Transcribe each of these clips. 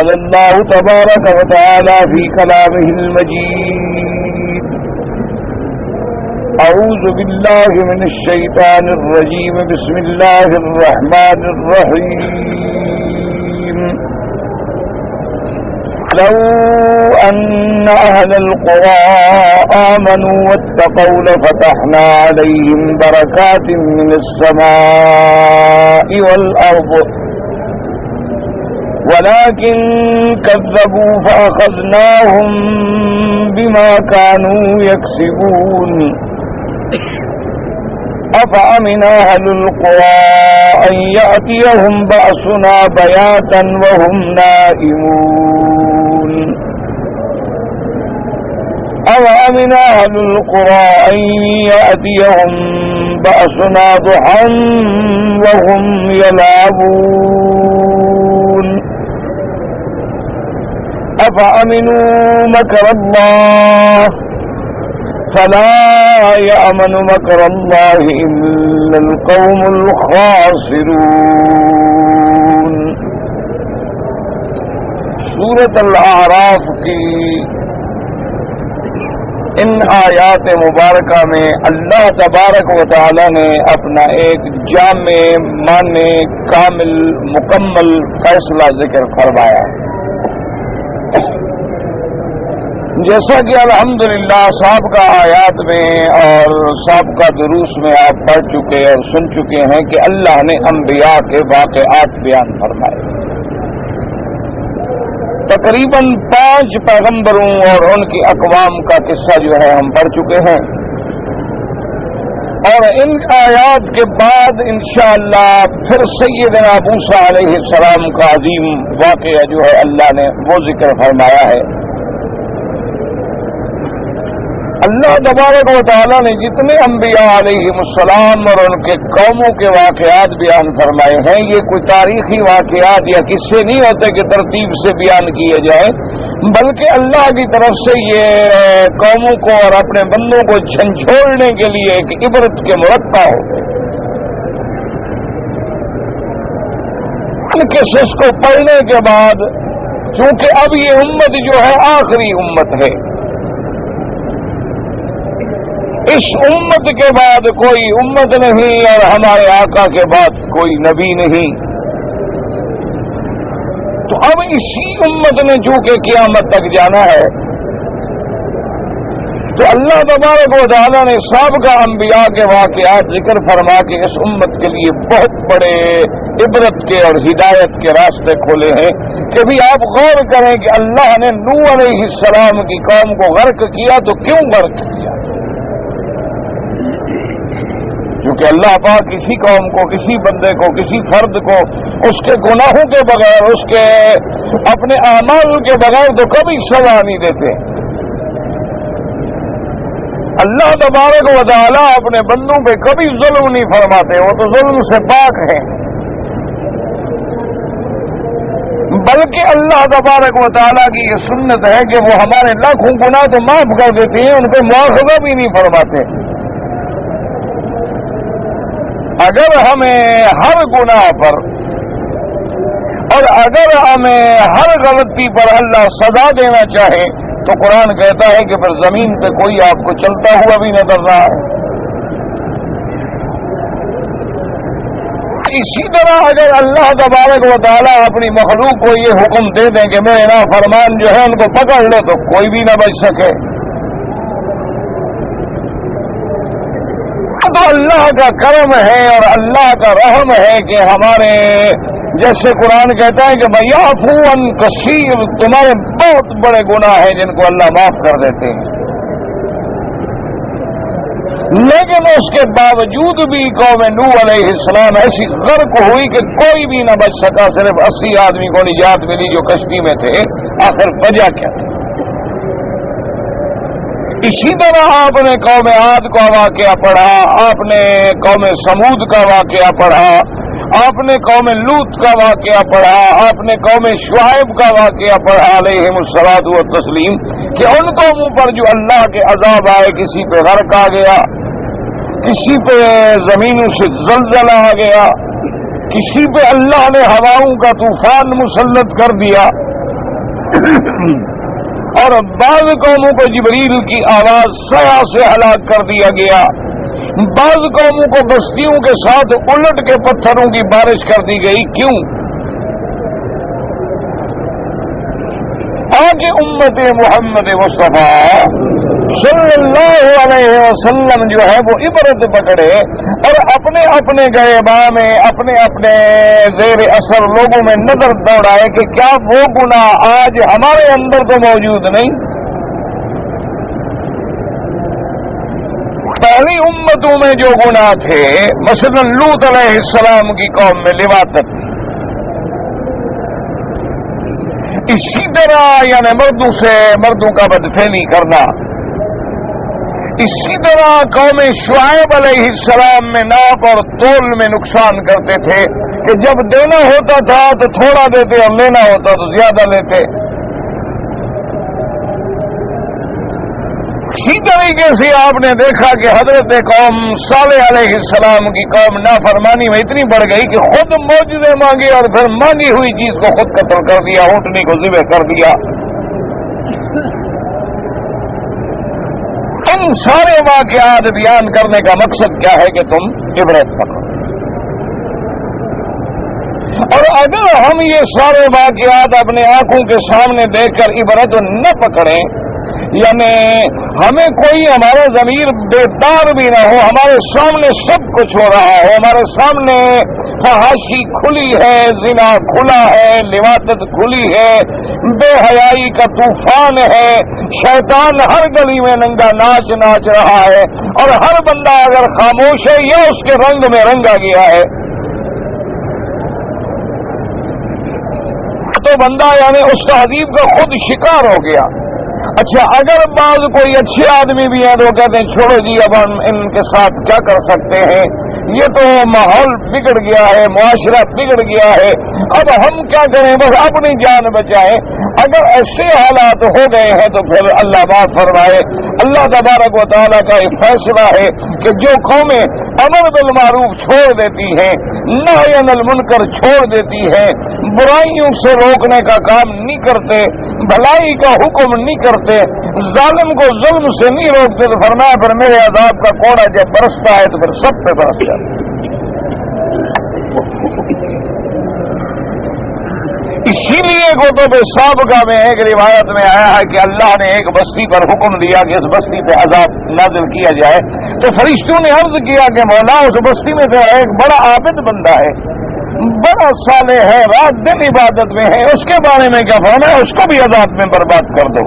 قال الله تبارك وتعالى في كلامه المجيد: أعوذ بالله من الشيطان الرجيم، بسم الله الرحمن الرحيم. لو أن أهل القرى آمنوا واتقوا لفتحنا عليهم بركات من السماء والأرض ولكن كذبوا فأخذناهم بما كانوا يكسبون. أفأمن أهل القرى أن يأتيهم بأسنا بياتا وهم نائمون. أفأمن أهل القرى أن يأتيهم بأسنا ضحى وهم يلعبون. أفأمنوا مكر الله فلا يأمن مكر الله إلا القوم الخاسرون. سورۃ الاعراف کی ان آیات مبارکہ میں اللہ تبارک و تعالی نے اپنا ایک جامع معنی کامل مکمل فیصلہ ذکر فرمایا، جیسا کہ الحمدللہ سابقہ آیات میں اور سابقہ دروس میں آپ پڑھ چکے اور سن چکے ہیں کہ اللہ نے انبیاء کے واقعات بیان فرمائے. تقریباً 5 پیغمبروں اور ان کی اقوام کا قصہ جو ہے ہم پڑھ چکے ہیں، اور ان آیات کے بعد انشاءاللہ پھر سیدنا موسیٰ علیہ السلام کا عظیم واقعہ جو ہے اللہ نے وہ ذکر فرمایا ہے. اللہ تبارک و تعالیٰ نے جتنے انبیاء علیہ السلام اور ان کے قوموں کے واقعات بیان فرمائے ہیں، یہ کوئی تاریخی واقعات یا قصے نہیں ہوتے کہ ترتیب سے بیان کیے جائیں، بلکہ اللہ کی طرف سے یہ قوموں کو اور اپنے بندوں کو جھنجھوڑنے کے لیے ایک عبرت کے مرقع ہوتے ہیں. ان قصص کو پڑھنے کے بعد چونکہ اب یہ امت جو ہے آخری امت ہے، اس امت کے بعد کوئی امت نہیں اور ہمارے آقا کے بعد کوئی نبی نہیں، تو اب اسی امت نے چونکہ قیامت تک جانا ہے، تو اللہ تبارک و تعالیٰ نے سابقہ انبیاء کے واقعات ذکر فرما کے اس امت کے لیے بہت بڑے عبرت کے اور ہدایت کے راستے کھولے ہیں کہ بھی آپ غور کریں کہ اللہ نے نوح علیہ السلام کی قوم کو غرق کیا تو کیوں غرق کیا؟ کیونکہ اللہ پاک کسی قوم کو، کسی بندے کو، کسی فرد کو اس کے گناہوں کے بغیر، اس کے اپنے اعمال کے بغیر تو کبھی سزا نہیں دیتے. اللہ تبارک و تعالیٰ اپنے بندوں پہ کبھی ظلم نہیں فرماتے، وہ تو ظلم سے پاک ہیں، بلکہ اللہ تبارک و تعالیٰ کی یہ سنت ہے کہ وہ ہمارے لاکھوں گناہ تو معاف کر دیتے ہیں، ان پہ مواخذہ بھی نہیں فرماتے. اگر ہمیں ہر گناہ پر اور اگر ہمیں ہر غلطی پر اللہ سزا دینا چاہے تو قرآن کہتا ہے کہ پھر زمین پہ کوئی آپ کو چلتا ہوا بھی نظر رہا ہے. اسی طرح اگر اللہ تبارک و تعالیٰ اپنی مخلوق کو یہ حکم دے دیں کہ میرے نافرمان جو ہے ان کو پکڑ لو تو کوئی بھی نہ بچ سکے. تو اللہ کا کرم ہے اور اللہ کا رحم ہے کہ ہمارے جیسے قرآن کہتا ہے کہ یعفو عن کثیر، تمہارے بہت بڑے گناہ ہیں جن کو اللہ معاف کر دیتے ہیں. لیکن اس کے باوجود بھی قوم نوح علیہ السلام ایسی غرق ہوئی کہ کوئی بھی نہ بچ سکا، صرف 80 آدمی کو نجات ملی جو کشتی میں تھے. آخر وجہ کیا تھی؟ اسی طرح آپ نے قوم عاد کا واقعہ پڑھا، آپ نے قوم سمود کا واقعہ پڑھا، آپ نے قوم لوط کا واقعہ پڑھا، آپ نے قوم شعیب کا واقعہ پڑھا علیہم الصلاۃ والتسلیم کہ ان قوموں پر جو اللہ کے عذاب آئے، کسی پہ غرق آ گیا، کسی پہ زمینوں سے زلزلہ آ گیا، کسی پہ اللہ نے ہواؤں کا طوفان مسلط کر دیا، اور بعض قوموں کو جبریل کی آواز سیا سے ہلاک کر دیا گیا، بعض قوموں کو بستیوں کے ساتھ الٹ کے پتھروں کی بارش کر دی گئی. کیوں؟ آج امت محمد مصطفیٰ صلی اللہ علیہ وسلم جو ہے وہ عبرت پکڑے اور اپنے اپنے گریباں میں اپنے اپنے زیر اثر لوگوں میں نظر دوڑائے کہ کیا وہ گناہ آج ہمارے اندر تو موجود نہیں. پہلی امتوں میں جو گناہ تھے، مثلا لوط علیہ السلام کی قوم میں لواطت، اسی طرح یعنی مردوں کا بدفعلی کرنا، اسی طرح قوم شعیب علیہ السلام میں ناپ اور تول میں نقصان کرتے تھے کہ جب دینا ہوتا تھا تو تھوڑا دیتے اور لینا ہوتا تو زیادہ لیتے. اسی طریقے سے آپ نے دیکھا کہ حضرت قوم صالح علیہ السلام کی قوم نافرمانی میں اتنی بڑھ گئی کہ خود معجزے مانگے اور پھر مانگی ہوئی چیز کو خود قتل کر دیا، اونٹنی کو ذبح کر دیا. ان سارے واقعات بیان کرنے کا مقصد کیا ہے کہ تم عبرت پکڑو. اور اگر ہم یہ سارے واقعات اپنے آنکھوں کے سامنے دیکھ کر عبرت نہ پکڑیں، یعنی ہمیں کوئی ہمارا ضمیر بیدار بھی نہ ہو، ہمارے سامنے سب کچھ ہو رہا ہو، ہمارے سامنے فحاشی کھلی ہے، زنا کھلا ہے، لواطت کھلی ہے، بے حیائی کا طوفان ہے، شیطان ہر گلی میں ننگا ناچ رہا ہے، اور ہر بندہ اگر خاموش ہے یا اس کے رنگ میں رنگا گیا ہے تو بندہ یعنی اس تہذیب کا خود شکار ہو گیا. اچھا، اگر بعض کوئی اچھے آدمی بھی ہیں تو وہ کہتے ہیں چھوڑو جی اب ہم ان کے ساتھ کیا کر سکتے ہیں، یہ تو ماحول بگڑ گیا ہے، معاشرہ بگڑ گیا ہے، اب ہم کیا کریں، بس اپنی جان بچائیں. اگر ایسے حالات ہو گئے ہیں تو پھر اللہ معاف فرمائے. اللہ تبارک و تعالیٰ کا ایک فیصلہ ہے کہ جو قومیں امر بالمعروف چھوڑ دیتی ہیں، نہی عن المنکر چھوڑ دیتی ہیں، برائیوں سے روکنے کا کام نہیں کرتے، بھلائی کا حکم نہیں کرتے، ظالم کو ظلم سے نہیں روکتے، تو فرمایا پھر میرے عذاب کا کوڑا جب برستا ہے تو پھر سب پہ برس جاتا ہے. اسی لیے کتب سابقہ میں ایک روایت میں آیا ہے کہ اللہ نے ایک بستی پر حکم دیا کہ اس بستی پہ عذاب نازل کیا جائے، تو فرشتوں نے عرض کیا کہ مولا اس بستی میں سے ایک بڑا عابد بندہ ہے، بڑا صالح ہے، رات دن عبادت میں ہے، اس کے بارے میں کیا فرمایا، اس کو بھی عذاب میں برباد کر دو.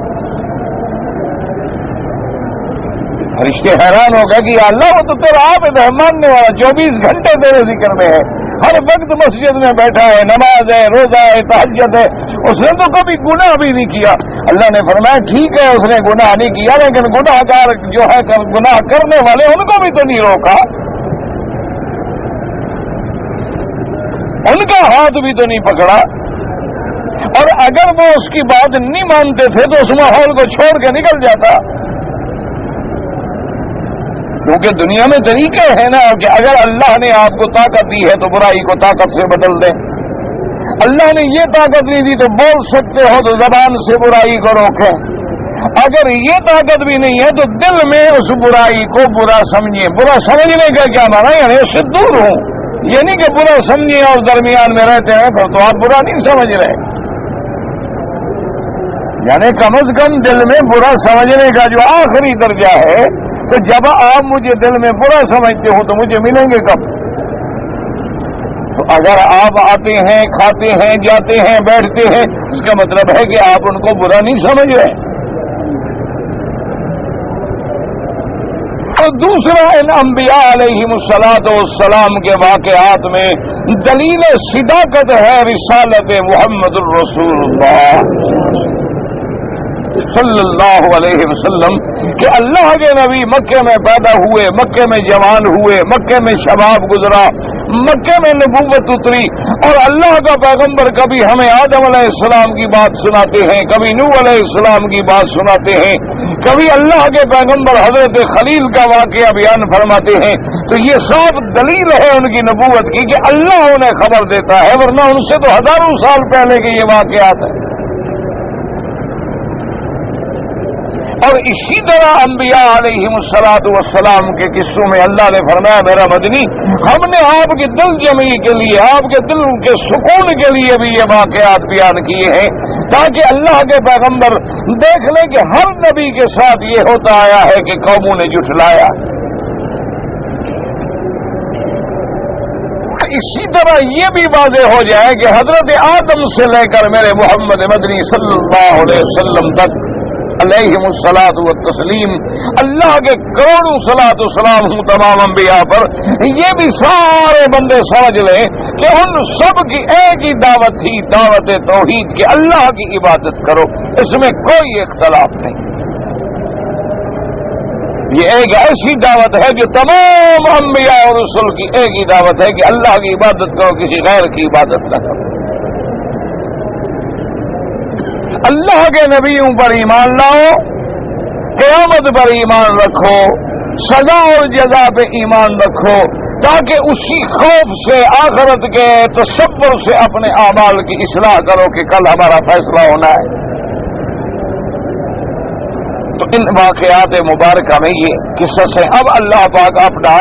فرشتے حیران ہو گئے کہ یا اللہ وہ تو تیرا عابد ہے، ماننے والا، 24 گھنٹے تیرے ذکر میں ہے، ہر وقت مسجد میں بیٹھا ہے، نماز ہے، روزہ ہے، تہجد ہے، اس نے تو کبھی گناہ بھی نہیں کیا. اللہ نے فرمایا ٹھیک ہے اس نے گناہ نہیں کیا، لیکن گناہ گار جو ہے گناہ کرنے والے ان کو بھی تو نہیں روکا، ان کا ہاتھ بھی تو نہیں پکڑا. اور اگر وہ اس کی بات نہیں مانتے تھے تو اس ماحول کو چھوڑ کے نکل جاتا، کیونکہ دنیا میں طریقے ہیں نا کہ اگر اللہ نے آپ کو طاقت دی ہے تو برائی کو طاقت سے بدل دیں. اللہ نے یہ طاقت نہیں دی تو بول سکتے ہو تو زبان سے برائی کو روکیں. اگر یہ طاقت بھی نہیں ہے تو دل میں اس برائی کو برا سمجھیں. برا سمجھنے کا کیا مانا، یعنی اس سے دور ہوں، یہ نہیں کہ برا سمجھیں اور درمیان میں رہتے ہیں پھر تو آپ برا نہیں سمجھ رہے. یعنی کم از کم دل میں برا سمجھنے کا جو آخری درجہ ہے، تو جب آپ مجھے دل میں برا سمجھتے ہو تو مجھے ملیں گے کب؟ تو اگر آپ آتے ہیں، کھاتے ہیں، جاتے ہیں، بیٹھتے ہیں، اس کا مطلب ہے کہ آپ ان کو برا نہیں سمجھ رہے. اور دوسرا، ان انبیاء علیہم السلام کے واقعات میں دلیل صداقت ہے رسالت محمد الرسول اللہ صلی اللہ علیہ وسلم کہ اللہ کے نبی مکے میں پیدا ہوئے، مکے میں جوان ہوئے، مکے میں شباب گزرا، مکے میں نبوت اتری، اور اللہ کا پیغمبر کبھی ہمیں آدم علیہ السلام کی بات سناتے ہیں، کبھی نوح علیہ السلام کی بات سناتے ہیں، کبھی اللہ کے پیغمبر حضرت خلیل کا واقعہ بیان فرماتے ہیں. تو یہ صاف دلیل ہے ان کی نبوت کی کہ اللہ انہیں خبر دیتا ہے، ورنہ ان سے تو ہزاروں سال پہلے کے یہ واقعات ہیں. اور اسی طرح انبیاء علیہم السلام کے قصوں میں اللہ نے فرمایا میرا مدنی ہم نے آپ کے دل جمی کے لیے آپ کے دل کے سکون کے لیے بھی یہ واقعات بیان کیے ہیں تاکہ اللہ کے پیغمبر دیکھ لیں کہ ہر نبی کے ساتھ یہ ہوتا آیا ہے کہ قوموں نے جھٹلایا. اسی طرح یہ بھی واضح ہو جائے کہ حضرت آدم سے لے کر میرے محمد مدنی صلی اللہ علیہ وسلم تک علیہم الصلاۃ والتسلیم اللہ کے کروڑوں صلاۃ و سلام ہوں تمام انبیاء پر. یہ بھی سارے بندے سمجھ لیں کہ ان سب کی ایک ہی دعوت تھی دعوت توحید کہ اللہ کی عبادت کرو. اس میں کوئی اختلاف نہیں. یہ ایک ایسی دعوت ہے جو تمام انبیاء اور رسول کی ایک ہی دعوت ہے کہ اللہ کی عبادت کرو کسی غیر کی عبادت نہ کرو. اللہ کے نبیوں پر ایمان لاؤ قیامت پر ایمان رکھو سزا اور جزا پہ ایمان رکھو تاکہ اسی خوف سے آخرت کے تصور سے اپنے اعمال کی اصلاح کرو کہ کل ہمارا فیصلہ ہونا ہے. تو ان واقعات مبارکہ میں یہ قصہ سے اب اللہ پاک اپنا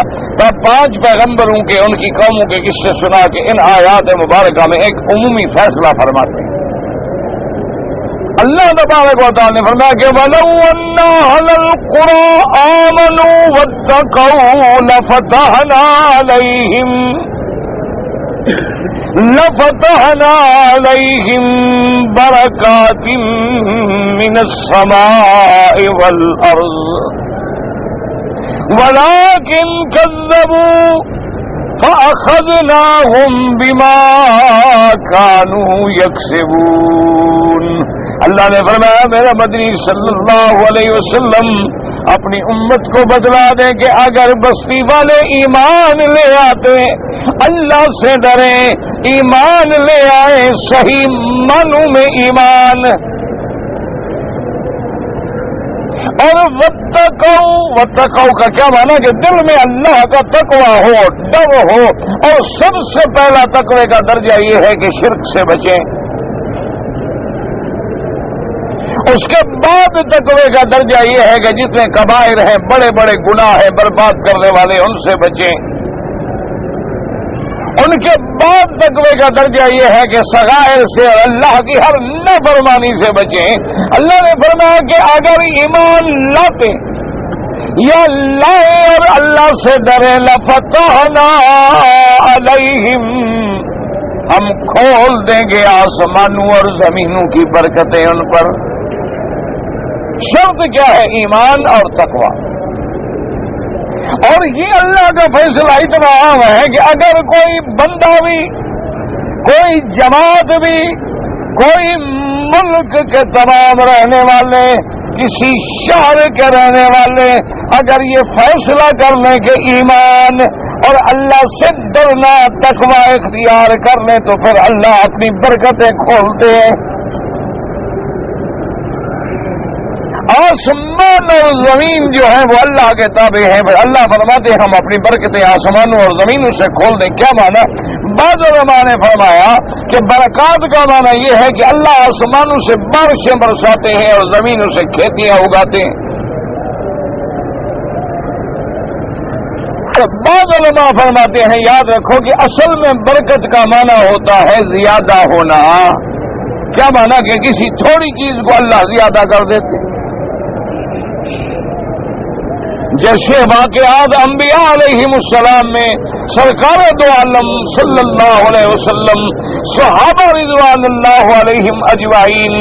5 پیغمبروں کے ان کی قوموں کے قصے سنا کے ان آیات مبارکہ میں ایک عمومی فیصلہ فرماتے ہیں. اللہ تبارک و تعالی نے فرمایا کہ وَلَوْ أَنَّ أَهْلَ الْقُرَىٰ آمَنُوا وَاتَّقَوْا لَفَتَحْنَا عَلَيْهِمْ بَرَكَاتٍ مِّنَ السَّمَاءِ وَالْأَرْضِ وَلَٰكِن كَذَّبُوا فَأَخَذْنَاهُمْ بِمَا كَانُوا يَكْسِبُونَ. اللہ نے فرمایا میرا مدنی صلی اللہ علیہ وسلم اپنی امت کو بتلا دیں کہ اگر بستی والے ایمان لے آتے اللہ سے ڈریں ایمان لے آئے صحیح معنوں میں ایمان اور وتقوا کا کیا مانا کہ دل میں اللہ کا تقوی ہو ڈر ہو اور سب سے پہلا تقوی کا درجہ یہ ہے کہ شرک سے بچیں. اس کے بعد تقوی کا درجہ یہ ہے کہ جتنے کبائر ہیں بڑے بڑے گناہ ہیں برباد کرنے والے ان سے بچیں. ان کے بعد تقوی کا درجہ یہ ہے کہ صغائر سے اور اللہ کی ہر نافرمانی سے بچیں. اللہ نے فرمایا کہ اگر ایمان لاتے یا لائے اور اللہ سے ڈرے لفتحنا علیہم ہم کھول دیں گے آسمانوں اور زمینوں کی برکتیں ان پر. شرط کیا ہے ایمان اور تقوی. اور یہ اللہ کا فیصلہ اتنا عام ہے کہ اگر کوئی بندہ بھی کوئی جماعت بھی کوئی ملک کے تمام رہنے والے کسی شہر کے رہنے والے اگر یہ فیصلہ کر لیں کہ ایمان اور اللہ سے ڈرنا تقوی اختیار کر لیں تو پھر اللہ اپنی برکتیں کھولتے ہیں. آسمان اور زمین جو ہیں وہ اللہ کے تابع ہیں. اللہ فرماتے ہیں ہم اپنی برکتیں آسمانوں اور زمینوں سے کھول دیں. کیا مانا؟ بعض علماء نے فرمایا کہ برکات کا معنی یہ ہے کہ اللہ آسمانوں سے بارشیں برساتے ہیں اور زمینوں سے کھیتیاں اگاتے ہیں. بعض علماء فرماتے ہیں یاد رکھو کہ اصل میں برکت کا معنی ہوتا ہے زیادہ ہونا. کیا مانا کہ کسی تھوڑی چیز کو اللہ زیادہ کر دیتے. جیسے واقعات انبیاء علیہم السلام میں سرکار دو عالم صلی اللہ علیہ وسلم صحابہ رضوان اللہ علیہم اجمعین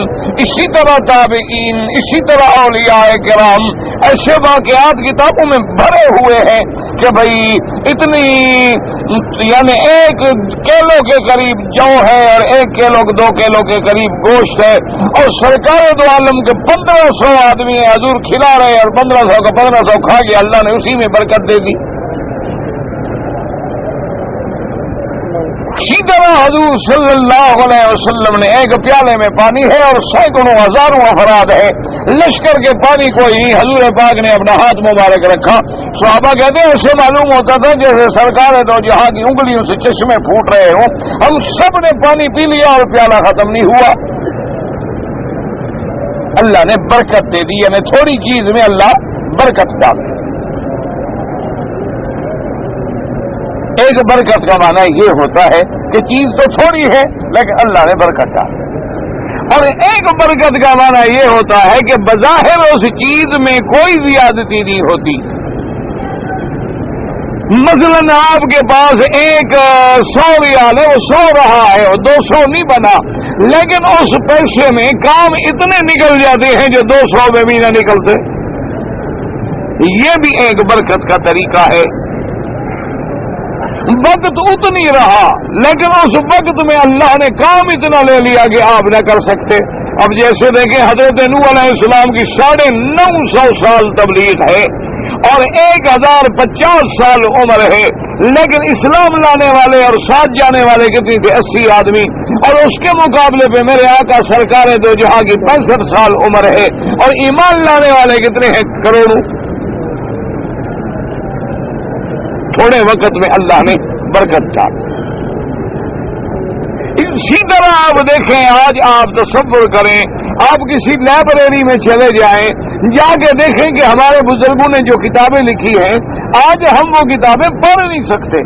اسی طرح تابعین اسی طرح اولیاء کرام ایسے واقعات کتابوں میں بھرے ہوئے ہیں کہ بھئی اتنی یعنی 1 کیلو کے قریب جو ہے اور 1 کیلو 2 کیلو کے قریب گوشت ہے اور سرکار دو عالم کے 1500 آدمی ہیں حضور کھلا رہے اور 1500 کا 1500 کھا گیا. اللہ نے اسی میں برکت دے دی. اسی طرح حضور صلی اللہ علیہ وسلم نے 1 پیالے میں پانی ہے اور سینکڑوں ہزاروں افراد ہے لشکر کے پانی کو ہی حضور پاک نے اپنا ہاتھ مبارک رکھا. صحابہ کہتے ہیں اسے معلوم ہوتا تھا جیسے سرکار ہے تو جہاں کی انگلیوں سے چشمے پھوٹ رہے ہوں. ہم سب نے پانی پی لیا اور پیالہ ختم نہیں ہوا. اللہ نے برکت دے دی، یعنی تھوڑی چیز میں اللہ برکت ڈال دی۔ ایک برکت کا معنی یہ ہوتا ہے کہ چیز تو تھوڑی ہے لیکن اللہ نے برکت ڈال دی، اور ایک برکت کا معنی یہ ہوتا ہے کہ بظاہر اس چیز میں کوئی زیادتی نہیں ہوتی۔ مثلا آپ کے پاس ایک 100 ریال ہے، وہ 100 رہا ہے اور 200 نہیں بنا، لیکن اس پیسے میں کام اتنے نکل جاتے ہیں جو 200 میں بھی نہ نکلتے۔ یہ بھی ایک برکت کا طریقہ ہے۔ وقت اتنی رہا لیکن اس وقت میں اللہ نے کام اتنا لے لیا کہ آپ نہ کر سکتے۔ اب جیسے دیکھیں حضرت نوح علیہ السلام کی 950 سال تبلیغ ہے اور 1050 سال عمر ہے، لیکن اسلام لانے والے اور ساتھ جانے والے کتنے تھے؟ 80 آدمی، اور اس کے مقابلے پہ میرے آقا سرکار دو جہاں کی 65 سال عمر ہے، اور ایمان لانے والے کتنے ہیں؟ کروڑوں۔ تھوڑے وقت میں اللہ نے برکت ڈال۔ اسی طرح آپ دیکھیں، آج آپ تصور کریں، آپ کسی لائبریری میں چلے جائیں، جا کے دیکھیں کہ ہمارے بزرگوں نے جو کتابیں لکھی ہیں آج ہم وہ کتابیں پڑھ نہیں سکتے،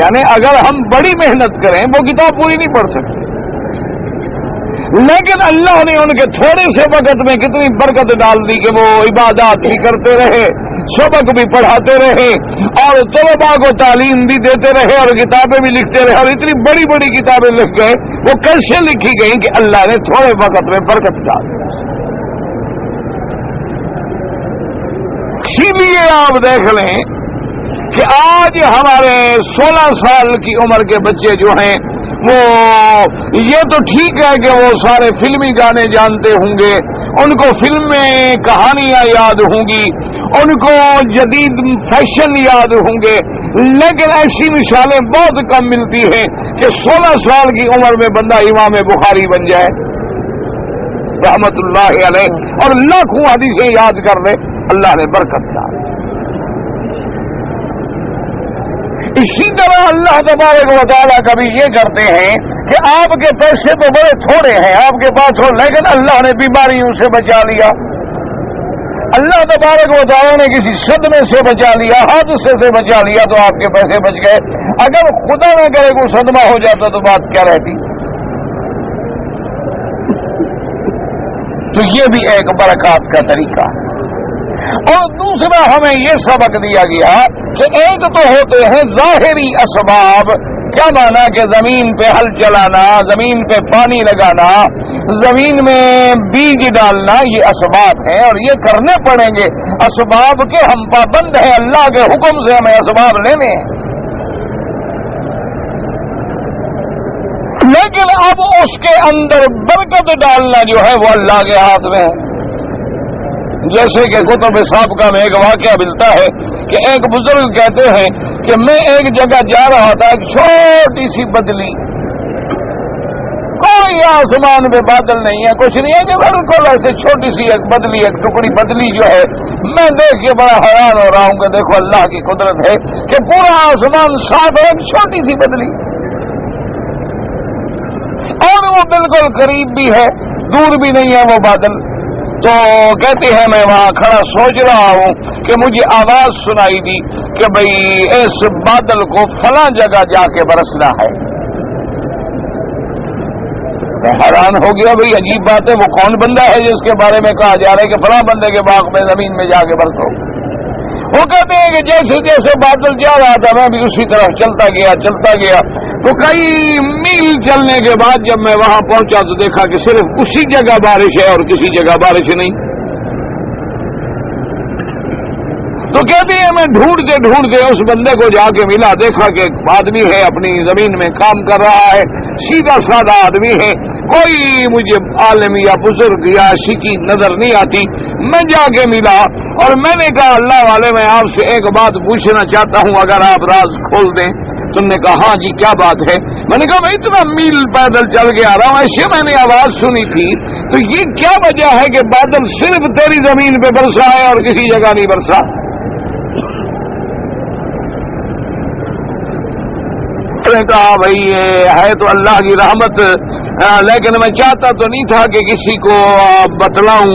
یعنی اگر ہم بڑی محنت کریں وہ کتاب پوری نہیں پڑھ سکتے، لیکن اللہ نے ان کے تھوڑے سے وقت میں کتنی برکت ڈال دی کہ وہ عبادات بھی کرتے رہے، سبق بھی پڑھاتے رہے، اور طلباء کو تعلیم بھی دیتے رہے، اور کتابیں بھی لکھتے رہے، اور اتنی بڑی بڑی کتابیں لکھ گئے۔ وہ کیسے لکھی گئیں کہ اللہ نے تھوڑے وقت میں برکت ڈال دی۔ اسی لیے آپ دیکھ لیں کہ آج ہمارے 16 سال کی عمر کے بچے جو ہیں وہ یہ تو ٹھیک ہے کہ وہ سارے فلمی گانے جانتے ہوں گے، ان کو فلمیں کہانیاں یاد ہوں گی، ان کو جدید فیشن یاد ہوں گے، لیکن ایسی مثالیں بہت کم ملتی ہیں کہ 16 سال کی عمر میں بندہ امام بخاری بن جائے رحمت اللہ علیہ اور لاکھوں حدیثیں یاد کر لے۔ اللہ نے برکت ڈالی۔ اسی طرح اللہ تبارک و تعالیٰ کبھی یہ کرتے ہیں کہ آپ کے پیسے تو بڑے تھوڑے ہیں آپ کے پاس ہو، لیکن اللہ نے بیماریوں سے بچا لیا، اللہ تبارک و تعالیٰ نے کسی صدمے سے بچا لیا، حادثے سے بچا لیا تو آپ کے پیسے بچ گئے۔ اگر خدا نہ کرے کوئی صدمہ ہو جاتا تو بات کیا رہتی؟ تو یہ بھی ایک برکات کا طریقہ ہے۔ اور دوسرا ہمیں یہ سبق دیا گیا کہ ایک تو ہوتے ہیں ظاہری اسباب، کیا مانا کہ زمین پہ ہل چلانا، زمین پہ پانی لگانا، زمین میں بیج ڈالنا، یہ اسباب ہیں اور یہ کرنے پڑیں گے، اسباب کے ہم پابند ہیں، اللہ کے حکم سے ہمیں اسباب لینے ہیں۔ لیکن اب اس کے اندر برکت ڈالنا جو ہے وہ اللہ کے ہاتھ میں ہے۔ جیسے کہ کتب سابقہ میں ایک واقعہ ملتا ہے کہ ایک بزرگ کہتے ہیں کہ میں ایک جگہ جا رہا تھا، ایک چھوٹی سی بدلی، کوئی آسمان میں بادل نہیں ہے، کچھ نہیں ہے، کہ بالکل ایسے چھوٹی سی ایک بدلی، ایک ٹکڑی بدلی جو ہے، میں دیکھ کے بڑا حیران ہو رہا ہوں کہ دیکھو اللہ کی قدرت ہے کہ پورا آسمان صاف ہے، ایک چھوٹی سی بدلی، اور وہ بالکل قریب بھی ہے، دور بھی نہیں ہے وہ بادل۔ تو کہتے ہیں میں وہاں کھڑا سوچ رہا ہوں کہ مجھے آواز سنائی دی کہ بھئی اس بادل کو فلاں جگہ جا کے برسنا ہے۔ میں حیران ہو گیا، بھئی عجیب بات ہے، وہ کون بندہ ہے جس کے بارے میں کہا جا رہا ہے کہ فلاں بندے کے باغ میں زمین میں جا کے برسو؟ وہ کہتے ہیں کہ جیسے جیسے بادل جا رہا تھا میں بھی اسی طرح چلتا گیا، تو کئی میل چلنے کے بعد جب میں وہاں پہنچا تو دیکھا کہ صرف اسی جگہ بارش ہے اور کسی جگہ بارش نہیں۔ تو کہتے ہیں میں ڈھونڈتے اس بندے کو جا کے ملا، دیکھا کہ ایک آدمی ہے اپنی زمین میں کام کر رہا ہے، سیدھا سادہ آدمی ہے، کوئی مجھے عالم یا بزرگ یا شکی نظر نہیں آتی۔ میں جا کے ملا اور میں نے کہا اللہ والے میں آپ سے ایک بات پوچھنا چاہتا ہوں، اگر آپ راز کھول دیں۔ تم نے کہا ہاں جی کیا بات ہے؟ میں نے کہا میں اتنا میل پیدل چل کے آ رہا ہوں، ایسے میں نے آواز سنی تھی، تو یہ کیا وجہ ہے کہ بادل صرف تیری زمین پہ برسا ہے اور کسی جگہ نہیں برسا؟ نے کہا بھائی یہ ہے تو اللہ کی رحمت، لیکن میں چاہتا تو نہیں تھا کہ کسی کو بتلاؤں،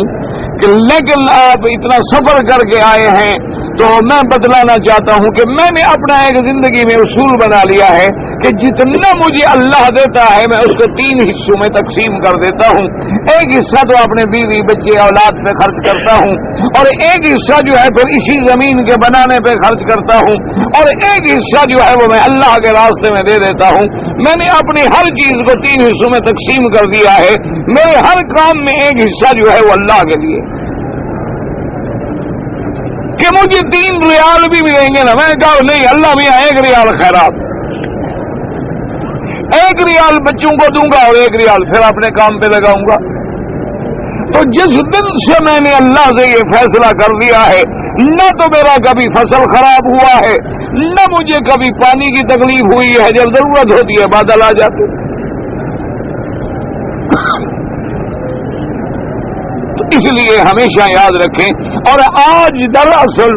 لیکن آپ اتنا سفر کر کے آئے ہیں تو میں بتلانا چاہتا ہوں کہ میں نے اپنا ایک زندگی میں اصول بنا لیا ہے کہ جتنا مجھے اللہ دیتا ہے میں اس کو 3 حصوں میں تقسیم کر دیتا ہوں۔ ایک حصہ تو اپنے بیوی بچے اولاد پہ خرچ کرتا ہوں، اور ایک حصہ جو ہے پھر اسی زمین کے بنانے پہ خرچ کرتا ہوں، اور ایک حصہ جو ہے وہ میں اللہ کے راستے میں دے دیتا ہوں۔ میں نے اپنی ہر چیز کو 3 حصوں میں تقسیم کر دیا ہے۔ میرے ہر کام میں ایک حصہ جو ہے وہ اللہ کے لیے، کہ مجھے 3 ریال بھی ملیں گے نا، میں نے کہا نہیں اللہ بھی 1 ریال خیرات، 1 ریال بچوں کو دوں گا اور 1 ریال پھر اپنے کام پہ لگاؤں گا۔ تو جس دن سے میں نے اللہ سے یہ فیصلہ کر لیا ہے، نہ تو میرا کبھی فصل خراب ہوا ہے، نہ مجھے کبھی پانی کی تکلیف ہوئی ہے، جب ضرورت ہوتی ہے بادل آ جاتے۔ تو اس لیے ہمیشہ یاد رکھیں۔ اور آج دراصل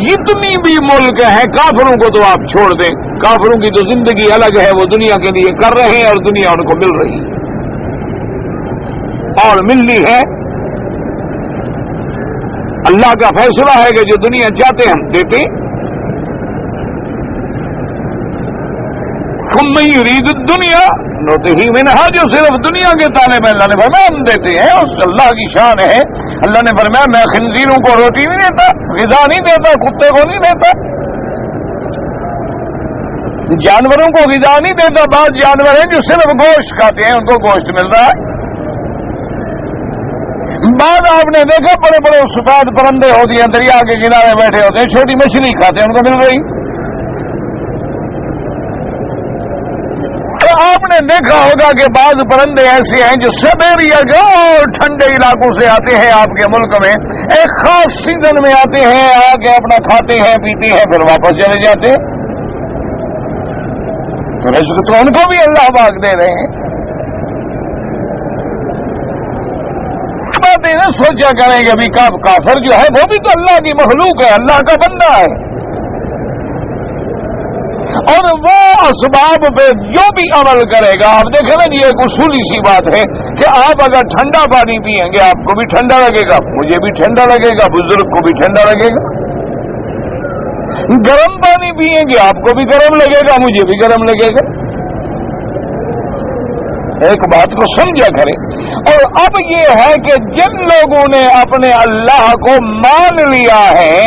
جتنی بھی ملک ہیں کافروں کو تو آپ چھوڑ دیں، کافروں کی تو زندگی الگ ہے، وہ دنیا کے لیے کر رہے ہیں اور دنیا ان کو مل رہی ہے اور ملنی ہے۔ اللہ کا فیصلہ ہے کہ جو دنیا چاہتے ہم دیتے۔ ثم یرید الدنیا نؤتہ منہا، جو صرف دنیا کے طالب ہیں اللہ نے فرمایا ہم دیتے ہیں، اس اللہ کی شان ہے۔ اللہ نے فرمایا میں خنزیروں کو روٹی نہیں دیتا، غذا نہیں دیتا، کتے کو نہیں دیتا، جانوروں کو غذا نہیں دیتا۔ بعض جانور ہیں جو صرف گوشت کھاتے ہیں، ان کو گوشت مل رہا ہے۔ بعد آپ نے دیکھا بڑے بڑے سفید پرندے ہوتے ہیں دریا کے کنارے بیٹھے ہوتے ہیں، چھوٹی مچھلی کھاتے ہیں، ان کو مل رہی۔ تو آپ نے دیکھا ہوگا کہ بعض پرندے ایسے ہیں جو سائبیریا کے اور ٹھنڈے علاقوں سے آتے ہیں آپ کے ملک میں، ایک خاص سیزن میں آتے ہیں، آ کے اپنا کھاتے ہیں پیتے ہیں پھر واپس چلے جاتے ہیں۔ تو رزق تو ان کو بھی اللہ پاک دے رہے ہیں۔ باتیں نہ سوچا کریں کہ ابھی کافر جو ہے وہ بھی تو اللہ کی مخلوق ہے، اللہ کا بندہ ہے، اور وہ اسباب پہ جو بھی عمل کرے گا۔ آپ دیکھیں نا یہ ایک اصولی سی بات ہے کہ آپ اگر ٹھنڈا پانی پیئیں گے آپ کو بھی ٹھنڈا لگے گا، مجھے بھی ٹھنڈا لگے گا، بزرگ کو بھی ٹھنڈا لگے گا۔ گرم پانی پیئیں گے آپ کو بھی گرم لگے گا، مجھے بھی گرم لگے گا۔ ایک بات کو سمجھا کریں۔ اور اب یہ ہے کہ جن لوگوں نے اپنے اللہ کو مان لیا ہے،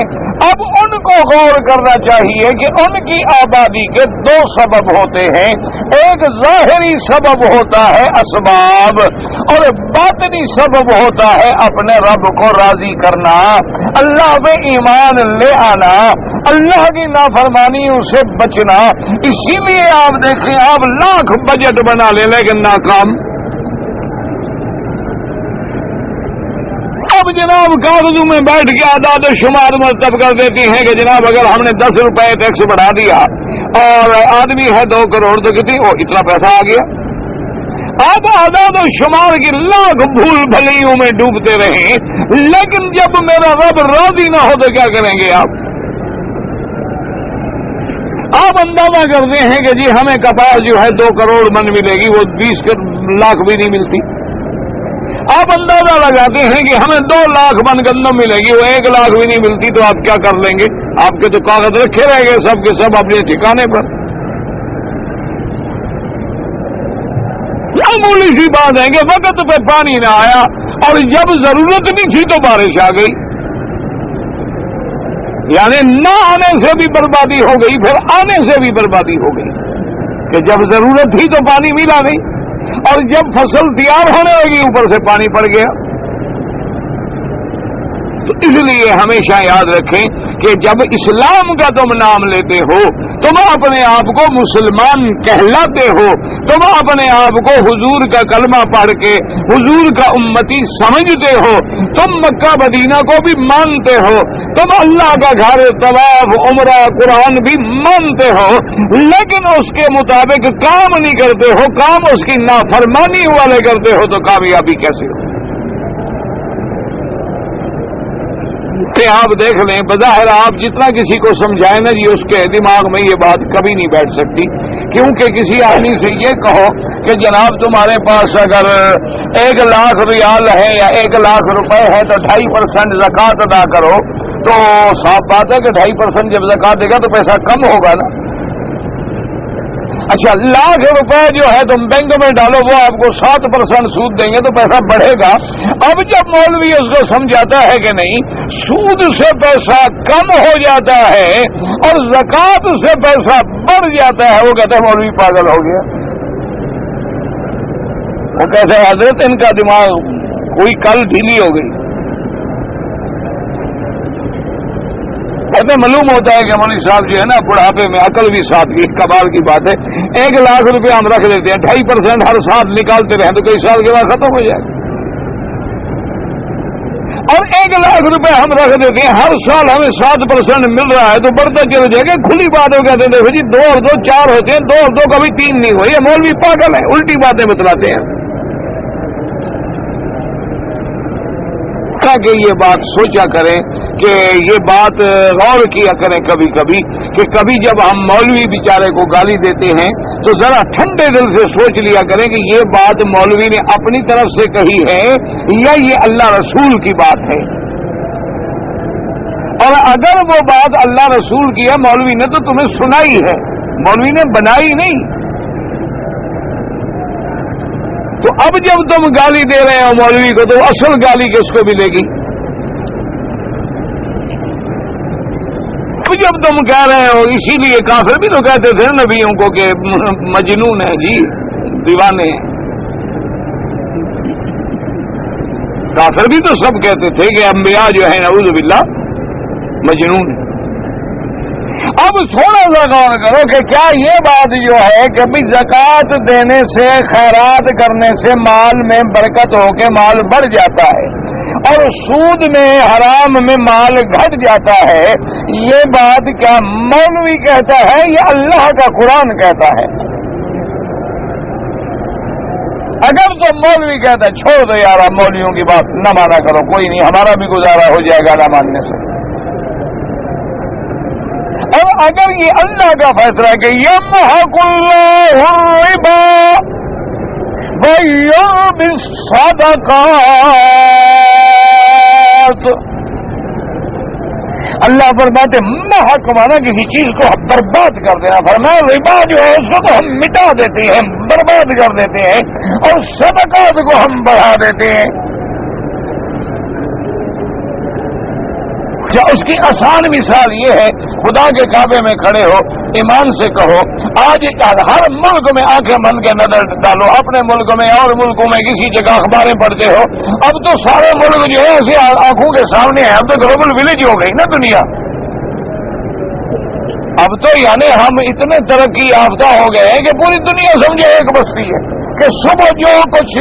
اب ان کو غور کرنا چاہیے کہ ان کی آبادی کے 2 سبب ہوتے ہیں۔ ایک ظاہری سبب ہوتا ہے اسباب، اور باطنی سبب ہوتا ہے اپنے رب کو راضی کرنا، اللہ پہ ایمان لے آنا، اللہ کی نافرمانیوں سے بچنا۔ اسی لیے آپ دیکھیں آپ لاکھ بجٹ بنا لیں لیکن ناکام۔ اب جناب کاغذوں میں بیٹھ کے اعداد و شمار مرتب کر دیتی ہیں کہ جناب اگر ہم نے 10 روپے ٹیکس بڑھا دیا اور آدمی ہے 2 کروڑ تو کتنی اتنا پیسہ آ گیا۔ آپ اعداد و شمار کی لاکھ بھول بھلیوں میں ڈوبتے رہیں، لیکن جب میرا رب راضی نہ ہو تو کیا کریں گے آپ اندازہ کرتے ہیں کہ جی ہمیں کپاس جو ہے 2 کروڑ من ملے گی، وہ 20 لاکھ بھی نہیں ملتی۔ آپ اندازہ لگاتے ہیں کہ ہمیں 2 لاکھ من گندم ملے گی، وہ 1 لاکھ بھی نہیں ملتی، تو آپ کیا کر لیں گے؟ آپ کے تو کاغذ رکھے رہ گئے سب کے سب اپنے ٹھکانے پر۔ معمولی سی بات ہے کہ وقت پہ پانی نہ آیا اور جب ضرورت نہیں تھی تو بارش آ گئی، یعنی نہ آنے سے بھی بربادی ہو گئی، پھر آنے سے بھی بربادی ہو گئی کہ جب ضرورت تھی تو پانی ملا نہیں، اور جب فصل تیار ہونے لگی اوپر سے پانی پڑ گیا۔ تو اس لیے ہمیشہ یاد رکھیں کہ جب اسلام کا تم نام لیتے ہو، تم اپنے آپ کو مسلمان کہلاتے ہو، تم اپنے آپ کو حضور کا کلمہ پڑھ کے حضور کا امتی سمجھتے ہو، تم مکہ مدینہ کو بھی مانتے ہو، تم اللہ کا گھر طواف عمرہ قرآن بھی مانتے ہو، لیکن اس کے مطابق کام نہیں کرتے ہو، کام اس کی نافرمانی والے کرتے ہو، تو کامیابی کیسے ہو؟ کہ آپ دیکھ لیں، بظاہر آپ جتنا کسی کو سمجھائیں نا جی اس کے دماغ میں یہ بات کبھی نہیں بیٹھ سکتی کیونکہ کسی آدمی سے یہ کہو کہ جناب تمہارے پاس اگر 1 لاکھ ریال ہے یا 1 لاکھ روپے ہے تو 2.5% زکوٰۃ ادا کرو، تو صاف بات ہے کہ 2.5% جب زکوٰۃ دے گا تو پیسہ کم ہوگا نا۔ اچھا، 1 لاکھ روپے جو ہے تم بینک میں ڈالو، وہ آپ کو 7% سود دیں گے تو پیسہ بڑھے گا۔ اب جب مولوی اس کو سمجھاتا ہے کہ نہیں، سود سے پیسہ کم ہو جاتا ہے اور زکوٰۃ سے پیسہ بڑھ جاتا ہے، وہ کہتا ہے مولوی پاگل ہو گیا۔ وہ کہتے ہیں حضرت ان کا دماغ کوئی کل ڈھیلی ہو گئی۔ کہتے معلوم ہوتا ہے کہ مولوی صاحب جو ہے نا بڑھاپے میں عقل بھی ساتھ کی، کمال کی بات ہے۔ 1 لاکھ روپے ہم رکھ لیتے ہیں، 2.5% ہر سال نکالتے رہیں تو کئی سال کے بعد ختم ہو جائے گا، اور 1 لاکھ روپے ہم رکھ دیتے ہیں، ہر سال ہمیں 7% مل رہا ہے تو بڑھتا چل جائے گا۔ کھلی بات ہو، کہتے ہیں دیکھو جی 2 اور 2 4 ہوتے ہیں، 2 اور 2 کبھی 3 نہیں ہوئی۔ یہ مولوی پاگل ہے، الٹی باتیں بتلاتے ہیں۔ کہ یہ بات سوچا کریں کہ یہ بات غور کیا کریں کبھی کبھی کہ کبھی جب ہم مولوی بیچارے کو گالی دیتے ہیں تو ذرا ٹھنڈے دل سے سوچ لیا کریں کہ یہ بات مولوی نے اپنی طرف سے کہی ہے یا یہ اللہ رسول کی بات ہے، اور اگر وہ بات اللہ رسول کی ہے مولوی نے تو تمہیں سنائی ہے، مولوی نے بنائی نہیں۔ تو اب جب تم گالی دے رہے ہو مولوی کو تو اصل گالی کس کو ملے گی؟ اب جب تم کہہ رہے ہو، اسی لیے کافر بھی تو کہتے تھے نبیوں کو کہ مجنون ہے جی، دیوانے ہیں۔ کافر بھی تو سب کہتے تھے کہ انبیاء جو ہیں نعوذ باللہ مجنون ہے۔ اب تھوڑا سا غور کرو کہ کیا یہ بات جو ہے کہ بھی زکوٰۃ دینے سے، خیرات کرنے سے مال میں برکت ہو کے مال بڑھ جاتا ہے اور سود میں، حرام میں مال گھٹ جاتا ہے، یہ بات کیا مولوی کہتا ہے یا اللہ کا قرآن کہتا ہے؟ اگر تو مولوی کہتا ہے چھوڑ دو یار، مولویوں کی بات نہ مانا کرو، کوئی نہیں، ہمارا بھی گزارا ہو جائے گا نہ ماننے سے۔ اور اگر یہ اللہ کا فیصلہ ہے کہ یمحق اللہ الربا ویربی الصدقات، اللہ فرماتے محق مانا کسی چیز کو برباد کر دینا، فرمایا ربا جو ہے اس کو تو ہم مٹا دیتے ہیں، برباد کر دیتے ہیں، اور صدقات کو ہم بڑھا دیتے ہیں۔ کیا اس کی آسان مثال یہ ہے، خدا کے کعبے میں کھڑے ہو، ایمان سے کہو، آج ہر ملک میں آنکھیں بند کے نظر ڈالو، اپنے ملک میں اور ملکوں میں کسی جگہ اخباریں پڑھتے ہو، اب تو سارے ملک جو ہے ایسے آنکھوں کے سامنے ہیں، اب تو گلوبل ولیج ہو گئی نا دنیا۔ اب تو یعنی ہم اتنے ترقی یافتہ ہو گئے ہیں کہ پوری دنیا سمجھے ایک بستی ہے، کہ صبح جو کچھ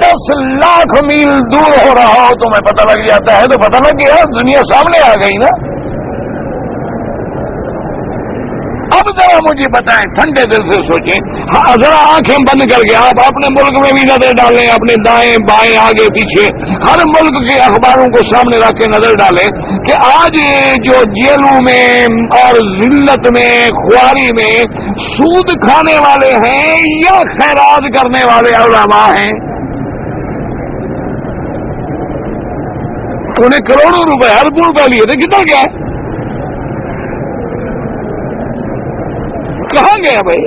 10 لاکھ میل دور ہو رہا ہو تمہیں پتہ لگ جاتا ہے، تو پتہ لگ گیا، دنیا سامنے آ گئی نا۔ اب ذرا مجھے بتائیں، ٹھنڈے دل سے سوچیں، ذرا آنکھیں بند کر کے آپ اپنے ملک میں بھی نظر ڈالیں، اپنے دائیں بائیں آگے پیچھے ہر ملک کے اخباروں کو سامنے رکھ کے نظر ڈالیں کہ آج جو جیلوں میں اور ذلت میں، خواری میں سود کھانے والے ہیں یا خیرات کرنے والے علماء ہیں؟ انہیں کروڑوں روپے ہر روپے لیے تھے، کتنا کیا ہے؟ کہاں گیا بھائی؟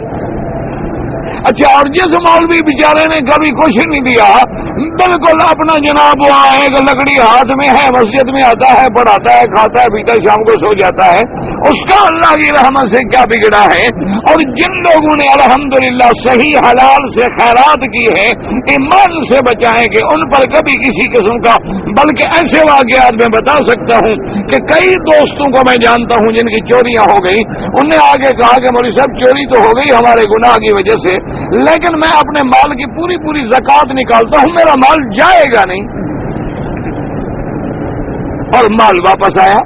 اچھا، اور جس مولوی بیچارے نے کبھی کچھ نہیں دیا، بالکل اپنا جناب وہاں ایک لکڑی ہاتھ میں ہے، مسجد میں آتا ہے، پڑھاتا ہے، کھاتا ہے، پیتا ہے، شام کو سو جاتا ہے، اس کا اللہ کی رحمت سے کیا بگڑا ہے؟ اور جن لوگوں نے الحمدللہ صحیح حلال سے خیرات کی ہے، ایمان سے بچائیں کہ ان پر کبھی کسی قسم کا، بلکہ ایسے واقعات میں بتا سکتا ہوں کہ کئی دوستوں کو میں جانتا ہوں جن کی چوریاں ہو گئی، انہوں نے آگے کہا کہ مولوی صاحب چوری تو ہو گئی ہمارے گناہ کی وجہ سے، لیکن میں اپنے مال کی پوری زکوٰۃ نکالتا ہوں، میرا مال جائے گا نہیں، اور مال واپس آیا۔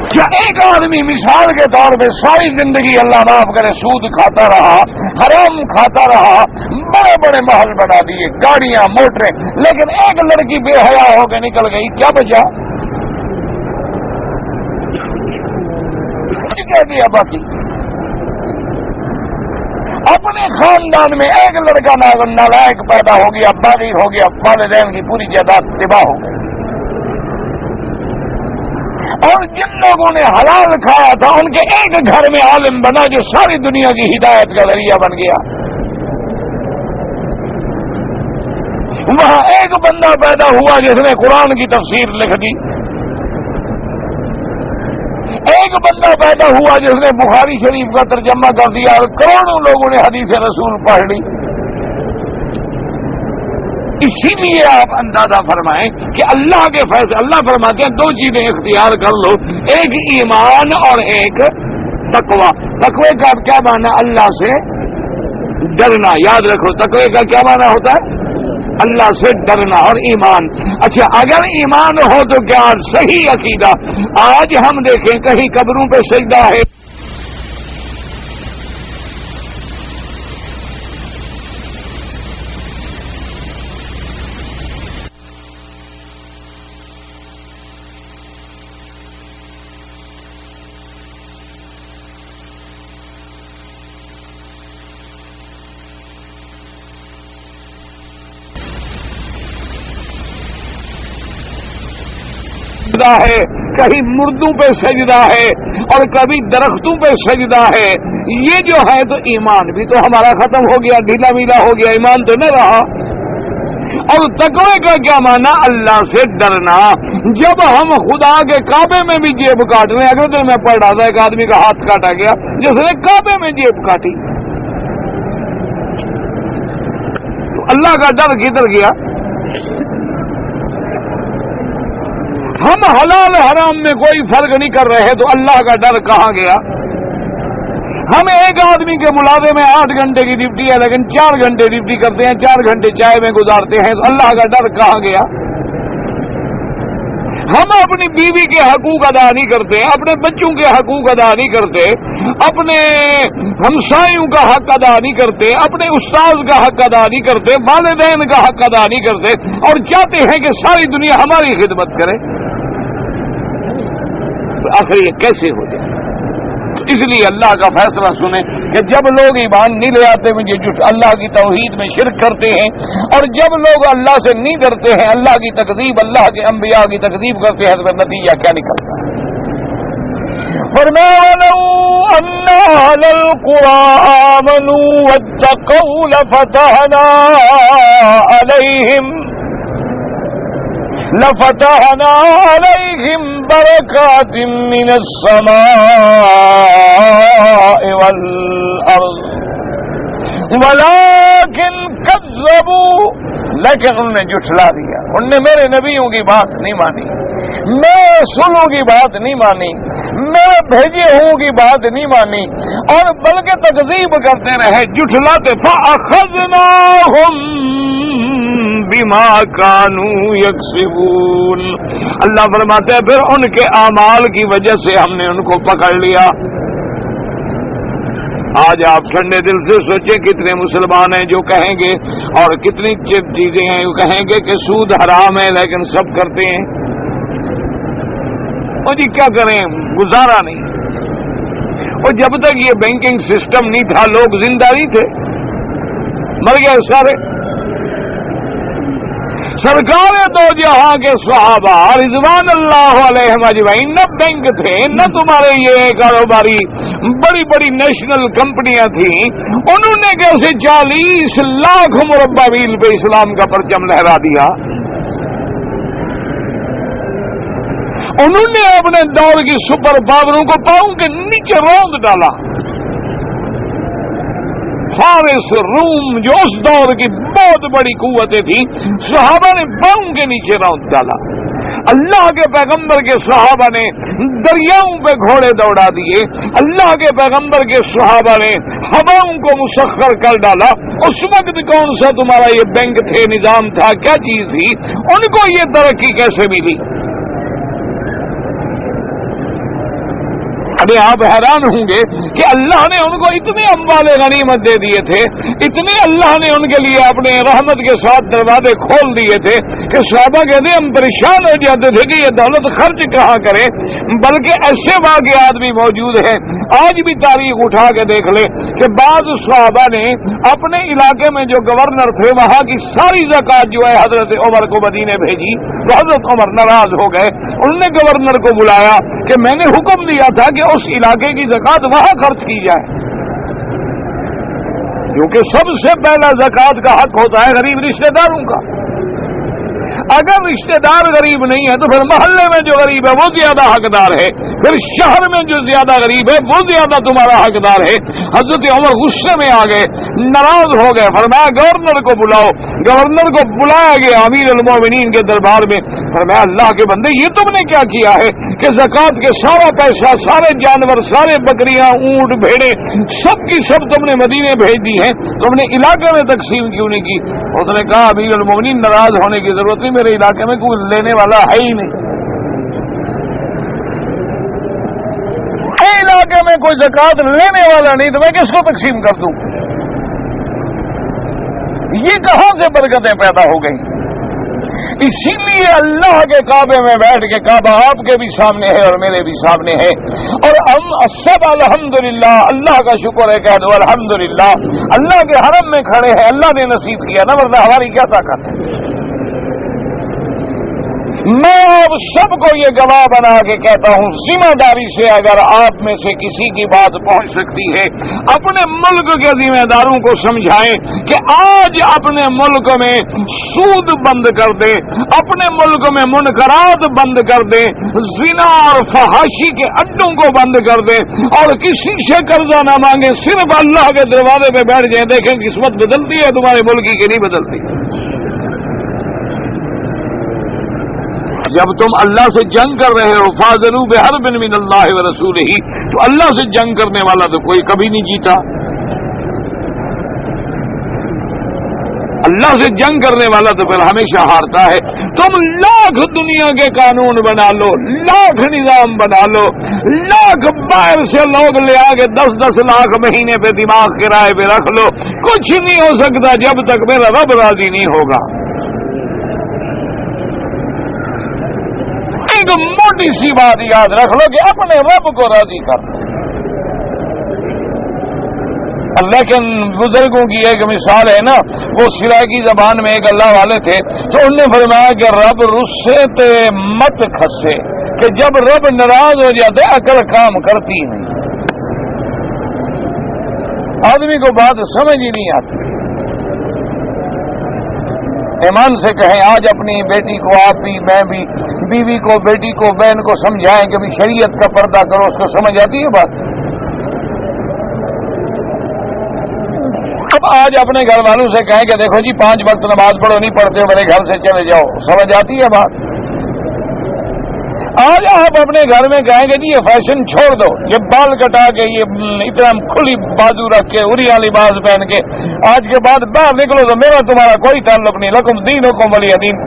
کیا ایک آدمی مثال کے طور پہ ساری زندگی اللہ معاف کرے سود کھاتا رہا، حرام کھاتا رہا، بڑے بڑے محل بنا دیے، گاڑیاں، موٹریں، لیکن ایک لڑکی بے حیا ہو کے نکل گئی، کیا بچا؟ بچ گیا باقی اپنے خاندان میں ایک لڑکا نالائق پیدا ہو گیا، باغی ہو گیا، والدین کی پوری جائیداد تباہ ہو گئی، اور جن لوگوں نے حلال کھایا تھا ان کے ایک گھر میں عالم بنا جو ساری دنیا کی ہدایت کا ذریعہ بن گیا۔ وہاں ایک بندہ پیدا ہوا جس نے قرآن کی تفسیر لکھ دی، ایک بندہ پیدا ہوا جس نے بخاری شریف کا ترجمہ کر دیا، اور کروڑوں لوگوں نے حدیث رسول پڑھ لی۔ اسی لیے آپ اندازہ فرمائیں کہ اللہ کے فیصلے، اللہ فرماتے ہیں دو چیزیں اختیار کر لو، ایک ایمان اور ایک تقوی۔ تقوی کا کیا معنی؟ اللہ سے ڈرنا۔ یاد رکھو تقوی کا کیا معنی ہوتا ہے؟ اللہ سے ڈرنا اور ایمان۔ اچھا اگر ایمان ہو تو کیا صحیح عقیدہ؟ آج ہم دیکھیں کہیں قبروں پہ سجدہ ہے، ہے کہیں مردوں پہ سجدہ ہے اور کبھی درختوں پہ سجدہ ہے، یہ جو ہے تو ایمان بھی تو ہمارا ختم ہو گیا، ڈھیلا میلا ہو گیا، ایمان تو نہ رہا۔ اور تقوی کا کیا معنی؟ اللہ سے ڈرنا۔ جب ہم خدا کے کعبے میں بھی جیب کاٹ رہے ہیں، اگلے دن میں پڑھ رہا تھا ایک آدمی کا ہاتھ کاٹا گیا جس نے کعبے میں جیب کاٹی، تو اللہ کا ڈر کدھر گیا؟ ہم حلال حرام میں کوئی فرق نہیں کر رہے تو اللہ کا ڈر کہاں گیا؟ ہم ایک آدمی کے ملازم میں 8 گھنٹے کی ڈیوٹی ہے لیکن 4 گھنٹے ڈیوٹی کرتے ہیں، 4 گھنٹے چائے میں گزارتے ہیں، تو اللہ کا ڈر کہاں گیا؟ ہم اپنی بیوی کے حقوق ادا نہیں کرتے، اپنے بچوں کے حقوق ادا نہیں کرتے، اپنے ہمسایوں کا حق ادا نہیں کرتے، اپنے استاد کا حق ادا نہیں کرتے، والدین کا حق ادا نہیں کرتے، اور چاہتے ہیں کہ ساری دنیا ہماری خدمت کرے، تو آخر یہ کیسے ہو جائے؟ اس لیے اللہ کا فیصلہ سنیں کہ جب لوگ ایمان نہیں لے آتے مجھے اللہ کی توحید میں شرک کرتے ہیں، اور جب لوگ اللہ سے نہیں ڈرتے ہیں، اللہ کی تکذیب، اللہ کے انبیاء کی تکذیب کرتے ہیں، تو نتیجہ کیا نکلتا ہے؟ فرمایا وَلَوْ أَنَّ أَهْلَ الْقُرَىٰ آمَنُوا وَاتَّقَوْا لَفَتَحْنَا عَلَيْهِمْ بَرَكَاتٍ مِّنَ السَّمَاءِ وَالْأَرْضِ وَلَكِنْ كَذَّبُوا، لیکن انہوں نے جھٹلا دیا، انہوں نے میرے نبیوں کی بات نہیں مانی، میرے رسولوں کی بات نہیں مانی، میرے بھیجے ہوں کی بات نہیں مانی، اور بلکہ تکذیب کرتے رہے، جھٹلاتے، فَأَخَذْنَاهُمْ بِمَا كَانُوا يَكْسِبُونَ۔ اللہ فرماتے ہیں پھر ان کے اعمال کی وجہ سے ہم نے ان کو پکڑ لیا۔ آج آپ ٹھنڈے دل سے سوچیں کتنے مسلمان ہیں جو کہیں گے، اور کتنی چیزیں ہیں جو کہیں گے کہ سود حرام ہے لیکن سب کرتے ہیں، اور جی کیا کریں، گزارا نہیں۔ اور جب تک یہ بینکنگ سسٹم نہیں تھا لوگ زندہ نہیں تھے، مر گئے سارے۔ سرکار تو جہاں کے صحابہ رضوان اللہ علیہم اجمعین نہ بینک تھے، نہ تمہارے یہ کاروباری بڑی بڑی نیشنل کمپنیاں تھیں، انہوں نے کیسے 40 لاکھ مربع میل پہ اسلام کا پرچم لہرا دیا؟ انہوں نے اپنے دور کی سپر پاوروں کو پاؤں کے نیچے روند ڈالا۔ فارس، روم جو اس دور کی بہت بڑی قوتیں تھیں، صحابہ نے پاؤں کے نیچے روند ڈالا۔ اللہ کے پیغمبر کے صحابہ نے دریاؤں پہ گھوڑے دوڑا دیے، اللہ کے پیغمبر کے صحابہ نے ہواؤں کو مسخر کر ڈالا۔ اس وقت کون سا تمہارا یہ بینک تھے، نظام تھا، کیا چیز تھی؟ ان کو یہ ترقی کیسے ملی؟ ابھی آپ حیران ہوں گے کہ اللہ نے ان کو اتنے اموال غنیمت دے دیے تھے، اتنے اللہ نے ان کے لیے اپنے رحمت کے ساتھ دروازے کھول دیے تھے کہ صحابہ کہتے ہم پریشان ہو جاتے تھے کہ یہ دولت خرچ کہاں کرے۔ بلکہ ایسے واقعات بھی موجود ہیں، آج بھی تاریخ اٹھا کے دیکھ لے کہ بعض صحابہ نے اپنے علاقے میں جو گورنر تھے وہاں کی ساری زکوٰۃ جو ہے حضرت عمر کو مدینے بھیجی، تو حضرت عمر ناراض ہو گئے۔ انہوں نے گورنر کو بلایا کہ میں نے حکم دیا تھا کہ اس علاقے کی زکوٰۃ وہاں خرچ کی جائے، کیونکہ سب سے پہلا زکوٰۃ کا حق ہوتا ہے غریب رشتہ داروں کا۔ اگر رشتہ دار غریب نہیں ہے تو پھر محلے میں جو غریب ہے وہ زیادہ حقدار ہے، پھر شہر میں جو زیادہ غریب ہے وہ زیادہ تمہارا حقدار ہے۔ حضرت عمر غصے میں آ گئے، ناراض ہو گئے، فرمایا گورنر کو بلاؤ۔ گورنر کو بلایا گیا امیر المومنین کے دربار میں، فرمایا اللہ کے بندے یہ تم نے کیا کیا ہے کہ زکوٰۃ کے سارا پیسہ، سارے جانور، سارے بکریاں، اونٹ، بھیڑیں سب کی سب تم نے مدینے بھیج دی ہیں، تم نے علاقے میں تقسیم کیوں نہیں کی؟ اس نے کہا امیر المومنین ناراض ہونے کی ضرورت نہیں، میرے علاقے میں کوئی لینے والا ہے ہی نہیں، علاقے میں کوئی زکوٰۃ لینے والا نہیں تو میں کس کو تقسیم کر دوں؟ یہ کہاں سے برکتیں پیدا ہو گئی؟ اسی لیے اللہ کے کعبے میں بیٹھ کے، کعبہ آپ کے بھی سامنے ہے اور میرے بھی سامنے ہے، اور ہم سب الحمدللہ اللہ کا شکر ہے کہہ دو الحمدللہ، اللہ کے حرم میں کھڑے ہیں، اللہ نے نصیب کیا نہ، ورنہ ہماری کیا طاقت ہے؟ میں آپ سب کو یہ گواہ بنا کے کہتا ہوں، ذمہ داری سے اگر آپ میں سے کسی کی بات پہنچ سکتی ہے، اپنے ملک کے ذمہ داروں کو سمجھائیں کہ آج اپنے ملک میں سود بند کر دیں، اپنے ملک میں منکرات بند کر دیں، زنا اور فحاشی کے اڈوں کو بند کر دیں، اور کسی سے قرضہ نہ مانگیں، صرف اللہ کے دروازے پہ بیٹھ جائیں، دیکھیں قسمت بدلتی ہے تمہارے ملک کی کہ نہیں بدلتی۔ جب تم اللہ سے جنگ کر رہے ہو، فاضلوا بحرب من اللہ ورسولہ، تو اللہ سے جنگ کرنے والا تو کوئی کبھی نہیں جیتا، اللہ سے جنگ کرنے والا تو پھر ہمیشہ ہارتا ہے۔ تم لاکھ دنیا کے قانون بنا لو، لاکھ نظام بنا لو، لاکھ باہر سے لوگ لے آ کے 10-10 لاکھ مہینے پہ دماغ کرائے پہ رکھ لو، کچھ نہیں ہو سکتا جب تک میرا رب راضی نہیں ہوگا۔ ایک موٹی سی بات یاد رکھ لو کہ اپنے رب کو راضی کر، لیکن بزرگوں کی ایک مثال ہے نا، وہ سرائکی زبان میں ایک اللہ والے تھے، تو انہوں نے فرمایا کہ رب رسے تے مت کھسے، کہ جب رب ناراض ہو جاتے عقل کام کرتی نہیں، آدمی کو بات سمجھ ہی نہیں آتی۔ ایمان سے کہیں آج اپنی بیٹی کو، آپ بھی، میں بھی، بیوی کو، بیٹی کو، بہن کو سمجھائیں کہ بھی شریعت کا پردہ کرو، اس کو سمجھ آتی ہے بات؟ اب آج اپنے گھر والوں سے کہیں کہ دیکھو جی 5 وقت نماز پڑھو، نہیں پڑھتے ہو میرے گھر سے چلے جاؤ، سمجھ آتی ہے بات؟ آج آپ اپنے گھر میں کہیں گے جی یہ فیشن چھوڑ دو، یہ بال کٹا کے، یہ اتنا کھلی بازو رکھ کے، اریا لباس پہن کے آج کے بعد باہر نکلو تو میرا تمہارا کوئی تعلق نہیں، لکم دینکم ولی دین،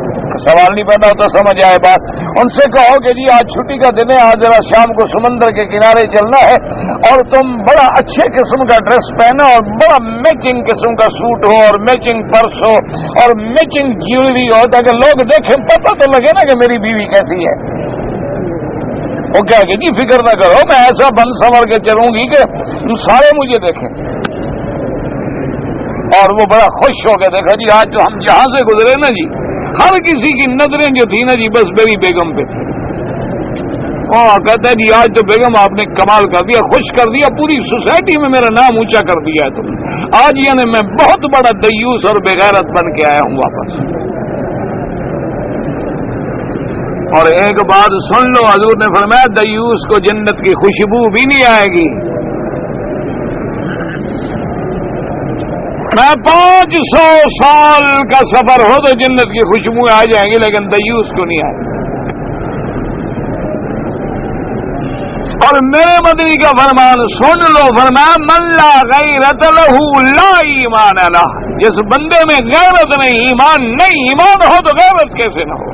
سوال نہیں پیدا ہوتا، سمجھ آئے بات؟ ان سے کہو کہ جی آج چھٹی کا دن ہے، آج ذرا شام کو سمندر کے کنارے چلنا ہے، اور تم بڑا اچھے قسم کا ڈریس پہنو، اور بڑا میچنگ قسم کا سوٹ ہو، اور میچنگ پرس ہو، اور میچنگ جیولری ہو، تاکہ لوگ دیکھیں، پتہ تو لگے نا کہ میری بیوی کیسی ہے۔ وہ کیا کہ جی فکر نہ کرو، میں ایسا بند سنور کے چلوں گی کہ سارے مجھے دیکھیں، اور وہ بڑا خوش ہو کے دیکھا جی آج تو ہم جہاں سے گزرے نا جی، ہر کسی کی نظریں جو تھی نا جی بس میری بیگم پہ تھی۔ کہتا ہے جی آج تو بیگم آپ نے کمال کر دیا، خوش کر دیا، پوری سوسائٹی میں میرا نام اونچا کر دیا ہے تم نے، آج یعنی میں بہت بڑا دیوس اور بغیرت بن کے آیا ہوں واپس۔ اور ایک بات سن لو، حضور نے فرمایا دیوس کو جنت کی خوشبو بھی نہیں آئے گی۔ میں 500 سال کا سفر ہو تو جنت کی خوشبو آ جائیں گی، لیکن دیوس کو نہیں آئے گی۔ اور میرے مدنی کا فرمان سن لو، فرمایا من لا غیرت لہ لا ایمان لہ، جس بندے میں غیرت نہیں، ایمان نہیں، ایمان ہو تو غیرت کیسے نہ ہو؟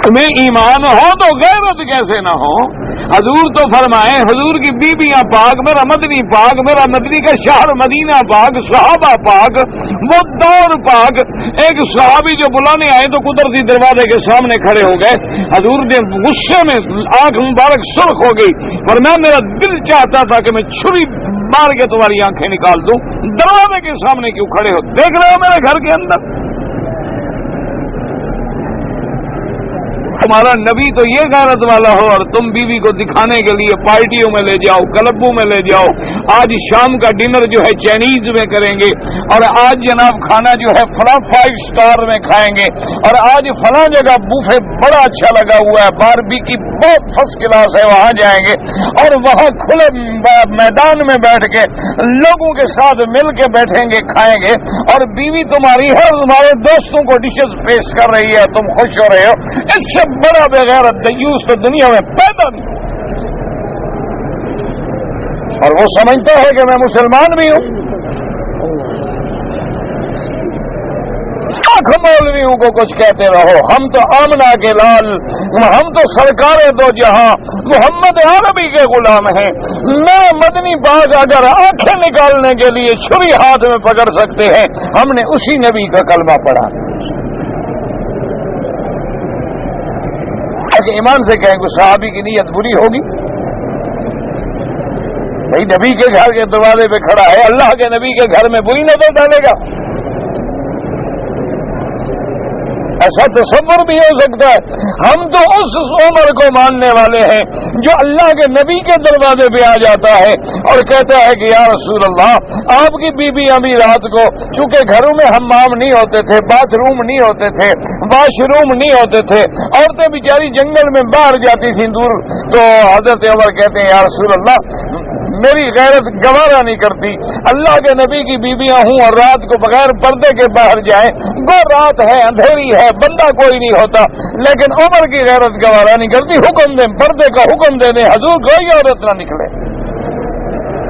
تمہیں ایمان ہو تو غیرت کیسے نہ ہو؟ حضور تو فرمائے، حضور کی بیویاں پاک، میرا مدنی پاک، میرا مدنی کا شہر مدینہ پاک، صحابہ پاک، وہ دور پاک۔ ایک صحابی جو بلانے آئے تو قدرتی دروازے کے سامنے کھڑے ہو گئے، حضور نے غصے میں آنکھ مبارک سرخ ہو گئی، ورنہ میرا دل چاہتا تھا کہ میں چھری مار کے تمہاری آنکھیں نکال دوں، دروازے کے سامنے کیوں کھڑے ہو؟ دیکھ رہے ہو میرے گھر کے اندر تمہارا نبی تو یہ غیرت والا ہو، اور تم بیوی کو دکھانے کے لیے پارٹیوں میں لے جاؤ، کلبوں میں لے جاؤ، آج شام کا ڈنر جو ہے چائنیز میں کریں گے، اور آج جناب کھانا جو ہے فلاں 5 اسٹار میں کھائیں گے، اور آج فلاں جگہ بوفے بڑا اچھا لگا ہوا ہے، باربی کی بہت فرسٹ کلاس ہے، وہاں جائیں گے، اور وہاں کھلے میدان میں بیٹھ کے لوگوں کے ساتھ مل کے بیٹھیں گے، کھائیں گے، اور بیوی تمہاری ہے اور تمہارے دوستوں کو ڈشز پیش کر رہی ہے، تم خوش ہو رہے ہو۔ اس سے بڑا بغیرت دیوس تو دنیا میں پیدا نہیں، اور وہ سمجھتا ہے کہ میں مسلمان بھی ہوں۔ لاکھ مولویوں کو کچھ کہتے رہو، ہم تو آمنہ کے لال، ہم تو سرکار دو جہاں محمد عربی کے غلام ہیں۔ میرے مدنی باغ اگر آنکھیں نکالنے کے لیے چھری ہاتھ میں پکڑ سکتے ہیں، ہم نے اسی نبی کا کلمہ پڑھا۔ کہ ایمان سے کہیں کہ صحابی کی نیت بری ہوگی؟ بھائی نبی کے گھر کے دروازے پہ کھڑا ہے، اللہ کے نبی کے گھر میں بری نظر ڈالے گا؟ ایسا تصور بھی ہو سکتا ہے؟ ہم تو اس عمر کو ماننے والے ہیں جو اللہ کے نبی کے دروازے پہ آ جاتا ہے اور کہتا ہے کہ یا رسول اللہ، آپ کی بیوی ابھی رات کو، چونکہ گھروں میں حمام نہیں ہوتے تھے، باتھ روم نہیں ہوتے تھے، واش روم نہیں ہوتے تھے، عورتیں بیچاری جنگل میں باہر جاتی تھیں دور، تو حضرت عمر کہتے ہیں یا رسول اللہ، میری غیرت گوارا نہیں کرتی، اللہ کے نبی کی بیویاں ہوں اور رات کو بغیر پردے کے باہر جائیں، وہ رات ہے، اندھیری ہے، بندہ کوئی نہیں ہوتا، لیکن عمر کی غیرت گوارا نہیں کرتی، حکم دیں، پردے کا حکم دے دیں، حضور کوئی عورت نہ نکلے۔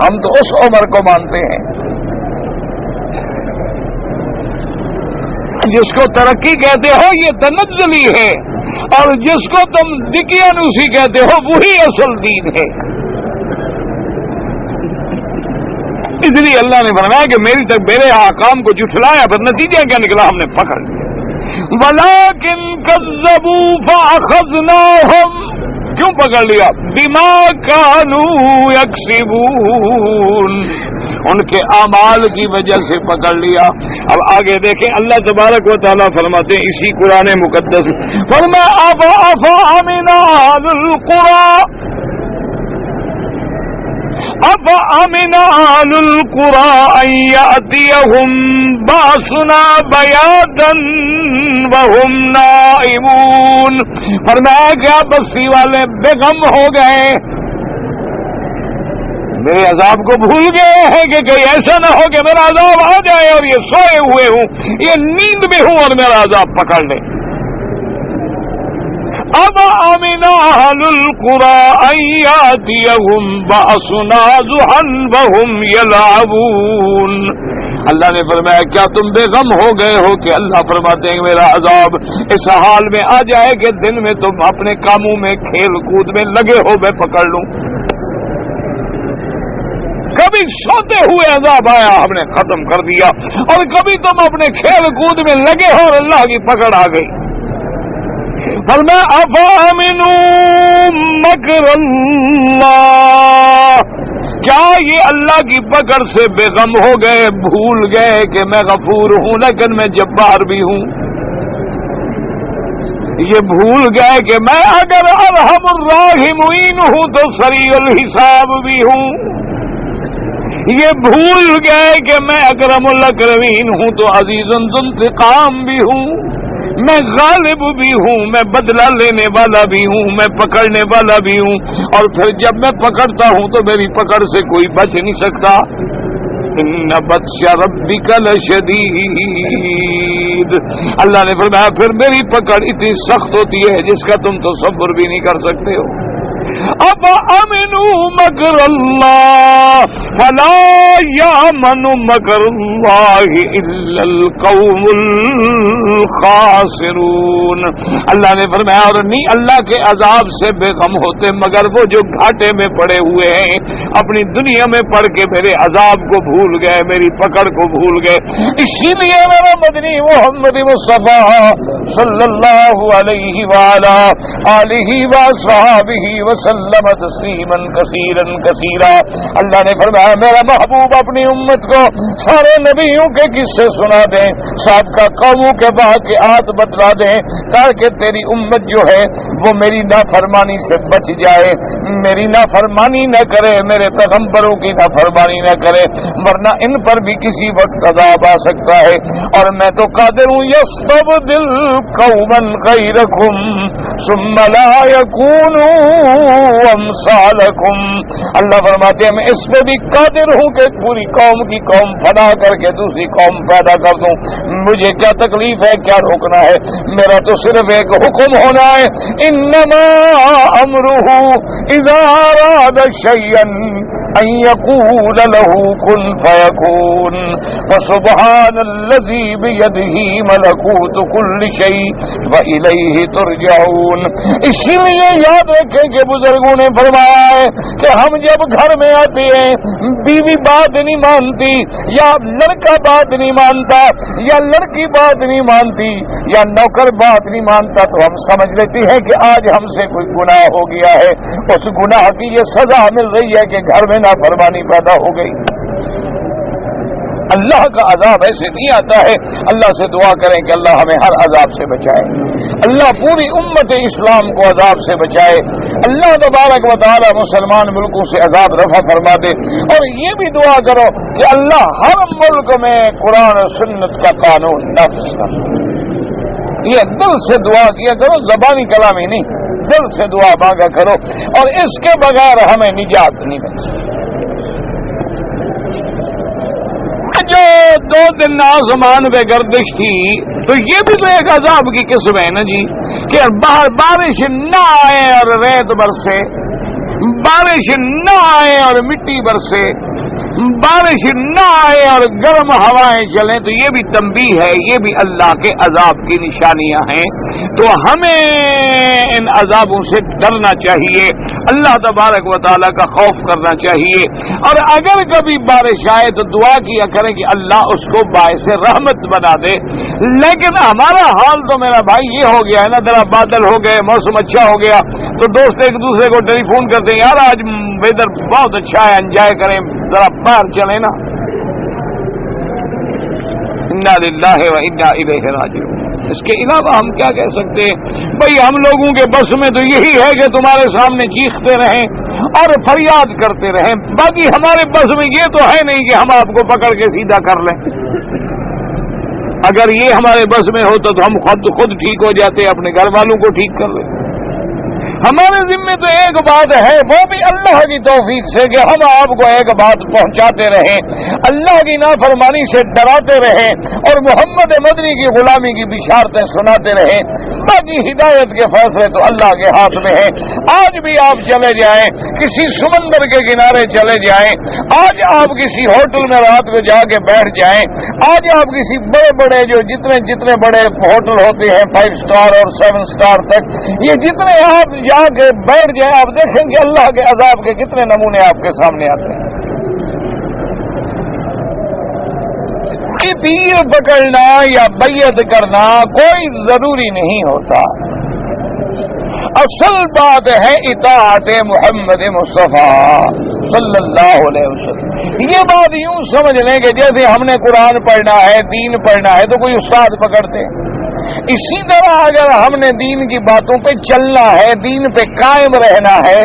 ہم تو اس عمر کو مانتے ہیں جس کو ترقی کہتے ہو یہ تنزلی ہے، اور جس کو تم دقیانوسی کہتے ہو وہی اصل دین ہے۔ اس لیے اللہ نے فرمایا کہ میری تک میرے احکام کو جھٹلایا، پھر نتیجہ کیا نکلا؟ ہم نے پکڑ لیا۔ وَلَٰكِن كَذَّبُوا فَأَخَذْنَاهُمْ، کیوں پکڑ لیا؟ بِمَا كَانُوا يَكْسِبُونَ، ان کے اعمال کی وجہ سے پکڑ لیا۔ اب آگے دیکھیں اللہ تبارک و تعالیٰ فرماتے ہیں اسی قرآن مقدس میں، فرمایا أَفَأَمِنَ أَهْلُ الْقُرَىٰ أَفَأَمِنَ أَهْلُ الْقُرَىٰ أَن يَأْتِيَهُم بَأْسُنَا بَيَاتًا وَهُمْ نَائِمُونَ، فرمایا کیا بستی والے بے غم ہو گئے، میرے عذاب کو بھول گئے ہیں کہ کہیں ایسا نہ ہو کہ میرا عذاب آ جائے اور یہ سوئے ہوئے ہوں، یہ نیند میں ہوں اور میرا عذاب پکڑ لے۔ اب آمن اہل القرى ان یاتیہم بأسنا ضحی وہم یلعبون، اللہ نے فرمایا کیا تم بے غم ہو گئے ہو کہ اللہ فرماتے ہیں کہ میرا عذاب اس حال میں آ جائے کہ دن میں تم اپنے کاموں میں کھیل کود میں لگے ہو میں پکڑ لوں۔ کبھی سوتے ہوئے عذاب آیا ہم نے ختم کر دیا، اور کبھی تم اپنے کھیل کود میں لگے ہو اور اللہ کی پکڑ آ گئی۔ فرمایا افامنوا مکر اللہ، کیا یہ اللہ کی پکڑ سے بے غم ہو گئے، بھول گئے کہ میں غفور ہوں لیکن میں جبار بھی ہوں، یہ بھول گئے کہ میں اگر ارحم الراحمین ہوں تو سریع الحساب بھی ہوں، یہ بھول گئے کہ میں اکرم الاکرمین ہوں تو عزیز ذو انتقام بھی ہوں، میں غالب بھی ہوں، میں بدلہ لینے والا بھی ہوں، میں پکڑنے والا بھی ہوں، اور پھر جب میں پکڑتا ہوں تو میری پکڑ سے کوئی بچ نہیں سکتا۔ ان بطش ربک لشدید، اللہ نے فرمایا پھر میری پکڑ اتنی سخت ہوتی ہے جس کا تم تصور بھی نہیں کر سکتے ہو۔ اب امنوا مکر اللہ فلا یامن مکر اللہ الا القوم الخاسرون. اللہ نے فرمایا اور نہیں اللہ کے عذاب سے بے غم ہوتے مگر وہ جو گھاٹے میں پڑے ہوئے ہیں, اپنی دنیا میں پڑھ کے میرے عذاب کو بھول گئے, میری پکڑ کو بھول گئے. اسی لیے میرا مدنی محمد مصطفیٰ صلی اللہ علیہ وآلہ آلہ وصحبہ وسلم تسلیما کثیرا کثیرا. اللہ نے فرمایا میرا محبوب اپنی امت کو سارے نبیوں کے قصے سنا دیں, سابقہ قوموں کے واقعات بتلا دیں, تاکہ تیری امت جو ہے وہ میری نافرمانی سے بچ جائے, میری نافرمانی نہ کرے, میرے پیغمبروں کی نافرمانی نہ کرے, ورنہ ان پر بھی کسی وقت عذاب آ سکتا ہے. اور میں تو قادر ہوں یستبدل قوما غیرکم ثم لا یکونوا امثالکم. اللہ فرماتے ہیں میں اس پہ بھی قادر ہوں کہ پوری قوم کی قوم فنا کر کے دوسری قوم پیدا کر دوں. مجھے کیا تکلیف ہے, کیا روکنا ہے, میرا تو صرف ایک حکم ہونا ہے, انما امرہ اذا اراد شیئا ان یقول له کن فیکون فسبحان الذی بیدہ ملکوت کل شیء والیہ ترجعون. اسی لیے یاد رکھیں کہ بزرگوں نے فرمایا ہے کہ ہم جب گھر میں آتے ہیں بیوی بات نہیں مانتی, یا لڑکا بات نہیں مانتا, یا لڑکی بات نہیں مانتی, یا نوکر بات نہیں مانتا, تو ہم سمجھ لیتے ہیں کہ آج ہم سے کوئی گناہ ہو گیا ہے. اس گناہ کی یہ سزا مل رہی ہے کہ گھر میں نافرمانی پیدا ہو گئی. اللہ کا عذاب ایسے نہیں آتا ہے. اللہ سے دعا کریں کہ اللہ ہمیں ہر عذاب سے بچائے, اللہ پوری امت اسلام کو عذاب سے بچائے. اللہ تبارک و تعالی مسلمان ملکوں سے عذاب رفع فرما دے. اور یہ بھی دعا کرو کہ اللہ ہر ملک میں قرآن و سنت کا قانون نافذ کر. یہ دل سے دعا کیا کرو, زبانی کلامی نہیں, دل سے دعا مانگا کرو, اور اس کے بغیر ہمیں نجات نہیں مل سکتی. جو 2 دن آسمان پہ گردش تھی تو یہ بھی تو ایک عذاب کی قسم ہے نا جی, کہ باہر بارش نہ آئے اور ریت برسے, بارش نہ آئے اور مٹی برسے, بارش نہ آئے اور گرم ہوائیں چلیں, تو یہ بھی تنبیہ ہے, یہ بھی اللہ کے عذاب کی نشانیاں ہیں. تو ہمیں ان عذابوں سے ڈرنا چاہیے, اللہ تبارک و تعالیٰ کا خوف کرنا چاہیے. اور اگر کبھی بارش آئے تو دعا کیا کریں کہ اللہ اس کو باعث رحمت بنا دے. لیکن ہمارا حال تو میرا بھائی یہ ہو گیا ہے نا, ذرا بادل ہو گئے, موسم اچھا ہو گیا تو دوست ایک دوسرے کو ٹیلی فون کرتے ہیں, یار آج ویدر بہت اچھا ہے, انجوائے کریں, ذرا باہر چلیں نا. انا للہ و انا الیہ راجعون. اس کے علاوہ ہم کیا کہہ سکتے ہیں بھئی؟ ہم لوگوں کے بس میں تو یہی ہے کہ تمہارے سامنے چیختے رہیں اور فریاد کرتے رہیں. باقی ہمارے بس میں یہ تو ہے نہیں کہ ہم آپ کو پکڑ کے سیدھا کر لیں. اگر یہ ہمارے بس میں ہوتا تو ہم خود ٹھیک ہو جاتے, اپنے گھر والوں کو ٹھیک کر لیں. ہمارے ذمے تو ایک بات ہے, وہ بھی اللہ کی توفیق سے, کہ ہم آپ کو ایک بات پہنچاتے رہیں, اللہ کی نافرمانی سے ڈراتے رہیں, اور محمد مدنی کی غلامی کی بشارتیں سناتے رہیں. باقی ہدایت کے فیصلے تو اللہ کے ہاتھ میں ہیں. آج بھی آپ چلے جائیں, کسی سمندر کے کنارے چلے جائیں, آج آپ کسی ہوٹل میں رات کو جا کے بیٹھ جائیں, آج آپ کسی بڑے بڑے جو جتنے بڑے ہوٹل ہوتے ہیں 5 سٹار اور 7 سٹار تک, یہ جتنے آپ جا کے بیٹھ جائیں, آپ دیکھیں گے اللہ کے عذاب کے کتنے نمونے آپ کے سامنے آتے ہیں. پیر پکڑنا یا بیعت کرنا کوئی ضروری نہیں ہوتا. اصل بات ہے اطاعت محمد مصطفیٰ صلی اللہ علیہ وسلم. یہ بات یوں سمجھ لیں کہ جیسے ہم نے قرآن پڑھنا ہے, دین پڑھنا ہے, تو کوئی استاد پکڑتے ہیں. اسی طرح اگر ہم نے دین کی باتوں پہ چلنا ہے, دین پہ قائم رہنا ہے,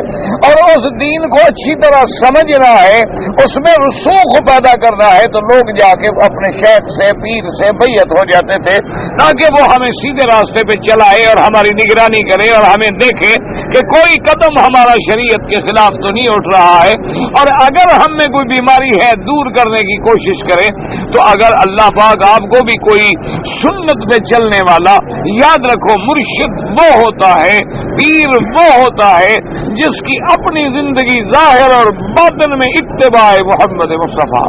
اور اس دین کو اچھی طرح سمجھنا ہے, اس میں رسوخ پیدا کرنا ہے, تو لوگ جا کے اپنے شیخ سے, پیر سے بیعت ہو جاتے تھے, تاکہ وہ ہمیں سیدھے راستے پہ چلائے اور ہماری نگرانی کرے اور ہمیں دیکھے کہ کوئی قدم ہمارا شریعت کے خلاف تو نہیں اٹھ رہا ہے. اور اگر ہم میں کوئی بیماری ہے دور کرنے کی کوشش کریں تو اگر اللہ پاک آپ کو بھی کوئی سنت پہ چلنے والا، یاد رکھو مرشد وہ ہوتا ہے، پیر وہ ہوتا ہے جس کی اپنی زندگی ظاہر اور باطن میں اتباع محمد مصطفیٰ۔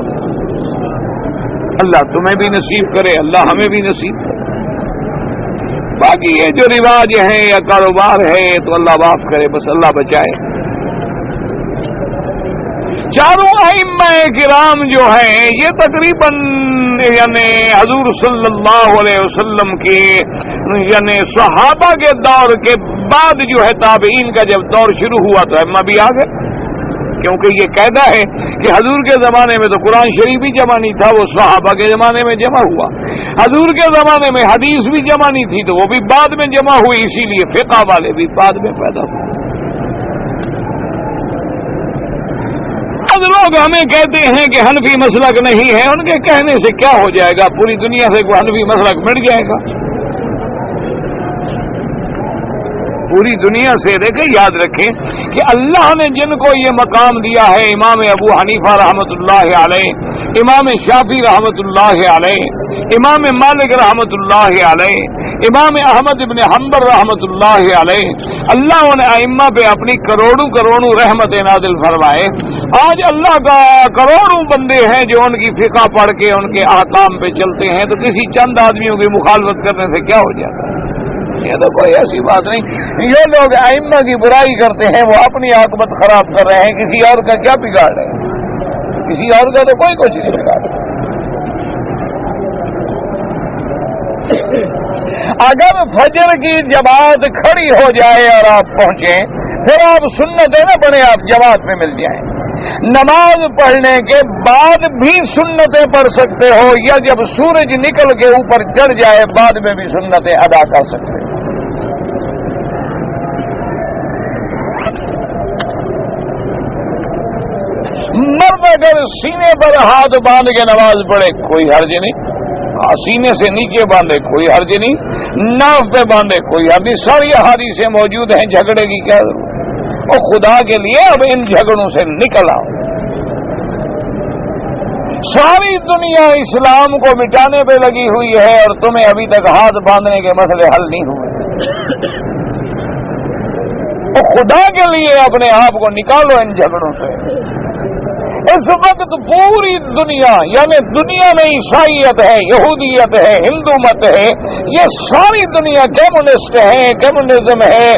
اللہ تمہیں بھی نصیب کرے، اللہ ہمیں بھی نصیب کرے۔ باقی یہ جو رواج ہیں یا کاروبار ہے تو اللہ معاف کرے، بس اللہ بچائے۔ چاروں ائمہ کرام جو ہیں یہ تقریباً یعنی حضور صلی اللہ علیہ وسلم کے یعنی صحابہ کے دور کے بعد جو ہے تابعین کا جب دور شروع ہوا تو ائمہ بھی آ گئے، کیونکہ یہ قاعدہ ہے کہ حضور کے زمانے میں تو قرآن شریف بھی جمع نہیں تھا، وہ صحابہ کے زمانے میں جمع ہوا۔ حضور کے زمانے میں حدیث بھی جمع نہیں تھی تو وہ بھی بعد میں جمع ہوئی، اسی لیے فقہ والے بھی بعد میں پیدا ہوئے۔ لوگ ہمیں کہتے ہیں کہ حنفی مسلک نہیں ہے، ان کے کہنے سے کیا ہو جائے گا؟ پوری دنیا سے کوئی حنفی مسلک مٹ جائے گا؟ پوری دنیا سے دیکھیں، یاد رکھیں کہ اللہ نے جن کو یہ مقام دیا ہے، امام ابو حنیفہ رحمۃ اللہ علیہ، امام شافعی رحمۃ اللہ علیہ، امام مالک رحمۃ اللہ علیہ، امام احمد ابن حنبل رحمۃ اللہ علیہ، اللہ نے ائمہ پہ اپنی کروڑوں کروڑوں رحمت نازل فرمائے۔ آج اللہ کا کروڑوں بندے ہیں جو ان کی فقہ پڑھ کے ان کے احکام پہ چلتے ہیں، تو کسی چند آدمیوں کی مخالفت کرنے سے کیا ہو جاتا ہے؟ یہ تو کوئی ایسی بات نہیں۔ یہ لوگ ائمہ کی برائی کرتے ہیں، وہ اپنی عاقبت خراب کر رہے ہیں، کسی اور کا کیا بگاڑ رہے ہیں؟ کسی اور کا تو کوئی کچھ نہیں بگاڑ رہا۔ اگر فجر کی جماعت کھڑی ہو جائے اور آپ پہنچیں، پھر آپ سنتیں نہ پڑھیں، آپ جماعت میں مل جائیں۔ نماز پڑھنے کے بعد بھی سنتیں پڑھ سکتے ہو، یا جب سورج نکل کے اوپر چڑھ جائے بعد میں بھی سنتیں ادا کر سکتے ہو۔ مرد اگر سینے پر ہاتھ باندھ کے نماز پڑھے کوئی حرج نہیں، سینے سے نیچے باندھے کوئی حرج نہیں، ناف پہ باندھے کوئی حرج نہیں، ساری حدیثیں موجود ہیں، جھگڑے کی کیا ضرورت؟ اور خدا کے لیے اب ان جھگڑوں سے نکل آؤ۔ ساری دنیا اسلام کو مٹانے پہ لگی ہوئی ہے اور تمہیں ابھی تک ہاتھ باندھنے کے مسئلے حل نہیں ہوئے۔ تو خدا کے لیے اپنے آپ کو نکالو ان جھگڑوں سے۔ اس وقت پوری دنیا یعنی دنیا میں عیسائیت ہے، یہودیت ہے، ہندو مت ہے، یہ ساری دنیا کمیونسٹ ہے، کمیونزم ہے،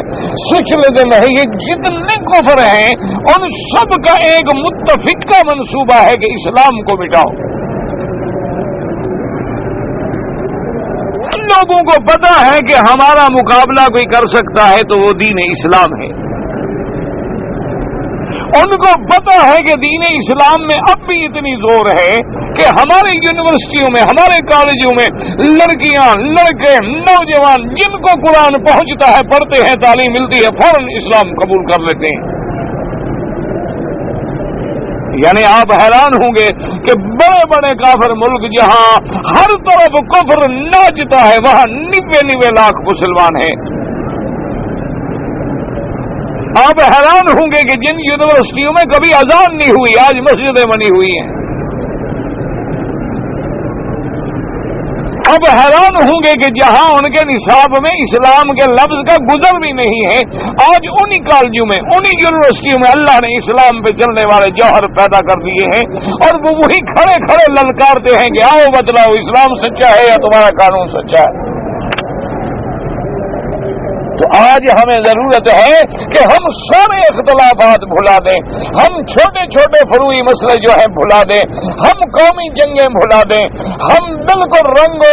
سوشلزم ہے، یہ جتنے کفر ہیں ان سب کا ایک متفقہ منصوبہ ہے کہ اسلام کو مٹاؤ۔ ان لوگوں کو پتا ہے کہ ہمارا مقابلہ کوئی کر سکتا ہے تو وہ دین اسلام ہے۔ ان کو پتا ہے کہ دین اسلام میں اب بھی اتنی زور ہے کہ ہمارے یونیورسٹیوں میں، ہمارے کالجوں میں لڑکیاں، لڑکے، نوجوان جن کو قرآن پہنچتا ہے، پڑھتے ہیں، تعلیم ملتی ہے، فوراً اسلام قبول کر لیتے ہیں۔ یعنی آپ حیران ہوں گے کہ بڑے بڑے کافر ملک جہاں ہر طرف کفر ناچتا ہے وہاں 90 لاکھ مسلمان ہیں۔ آپ حیران ہوں گے کہ جن یونیورسٹیوں میں کبھی اذان نہیں ہوئی آج مسجدیں بنی ہوئی ہیں۔ اب حیران ہوں گے کہ جہاں ان کے نصاب میں اسلام کے لفظ کا گزر بھی نہیں ہے آج انہی کالجوں میں، انہی یونیورسٹیوں میں اللہ نے اسلام پہ چلنے والے جوہر پیدا کر دیے ہیں، اور وہ وہی کھڑے کھڑے للکارتے ہیں کہ آؤ بتلاؤ اسلام سچا ہے یا تمہارا قانون سچا ہے۔ تو آج ہمیں ضرورت ہے کہ ہم سارے اختلافات بھلا دیں، ہم چھوٹے چھوٹے فروعی مسئلے جو ہیں بھلا دیں، ہم قومی جنگیں بھلا دیں، ہم بالکل رنگ و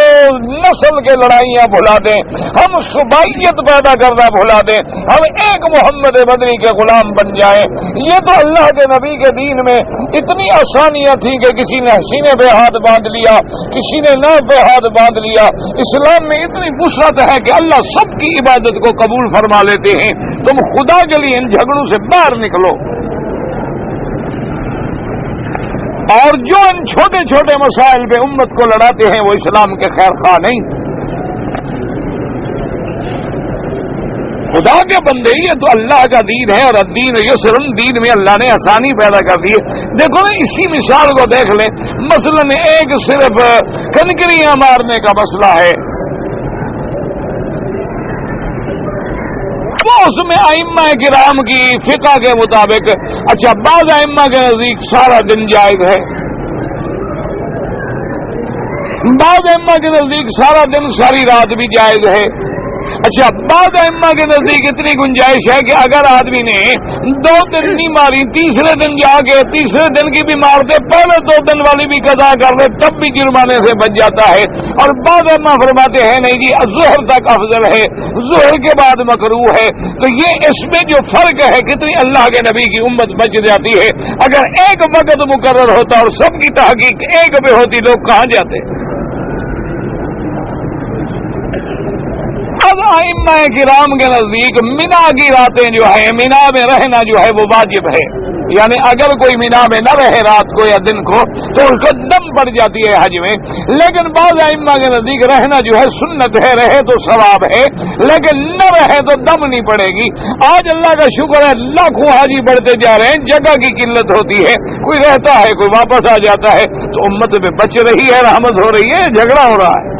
نسل کے لڑائیاں بھلا دیں، ہم صوبائیت پیدا کرنا بھلا دیں، ہم ایک محمد مدنی کے غلام بن جائیں۔ یہ تو اللہ کے نبی کے دین میں اتنی آسانیاں تھیں کہ کسی نے سینے پہ ہاتھ باندھ لیا، کسی نے ناف پہ ہاتھ باندھ لیا۔ اسلام میں اتنی وسعت ہے کہ اللہ سب کی عبادت کو قبول فرما لیتے ہیں۔ تم خدا کے لیے ان جھگڑوں سے باہر نکلو، اور جو ان چھوٹے چھوٹے مسائل پہ امت کو لڑاتے ہیں وہ اسلام کے خیر خواہ نہیں۔ خدا کے بندے، یہ تو اللہ کا دین ہے، اور الدین یسر، دین میں اللہ نے آسانی پیدا کر دی ہے۔ دیکھو نا، اسی مثال کو دیکھ لیں، مثلا ایک صرف کنکریاں مارنے کا مسئلہ ہے، تو اس میں ائمہ کرام کی فقہ کے مطابق، اچھا بعض ائمہ کے نزدیک سارا دن جائز ہے، بعض ائمہ کے نزدیک سارا دن ساری رات بھی جائز ہے، اچھا بعض ائمہ کے نزدیک اتنی گنجائش ہے کہ اگر آدمی نے 2 دن نہیں ماری، تیسرے دن جا کے تیسرے دن کی بھی مار دے، پہلے 2 دن والی بھی قضا کر لے، تب بھی جرمانے سے بچ جاتا ہے۔ اور بعض ائمہ فرماتے ہیں نہیں جی، ظہر تک افضل ہے، ظہر کے بعد مکروہ ہے۔ تو یہ اس میں جو فرق ہے، کتنی اللہ کے نبی کی امت بچ جاتی ہے۔ اگر ایک وقت مقرر ہوتا اور سب کی تحقیق ایک پہ ہوتی، لوگ کہاں جاتے؟ اب ائمہ کرام کے نزدیک مینا کی راتیں جو ہے، مینا میں رہنا جو ہے وہ واجب ہے، یعنی اگر کوئی مینا میں نہ رہے رات کو یا دن کو تو اس کو دم پڑ جاتی ہے حج میں۔ لیکن بعض ائمہ کے نزدیک رہنا جو ہے سنت ہے، رہے تو ثواب ہے، لیکن نہ رہے تو دم نہیں پڑے گی۔ آج اللہ کا شکر ہے، لاکھوں حاجی بڑھتے جا رہے ہیں، جگہ کی قلت ہوتی ہے، کوئی رہتا ہے کوئی واپس آ جاتا ہے، تو امت میں بچ رہی ہے، رحمت ہو رہی ہے، جھگڑا ہو رہا ہے۔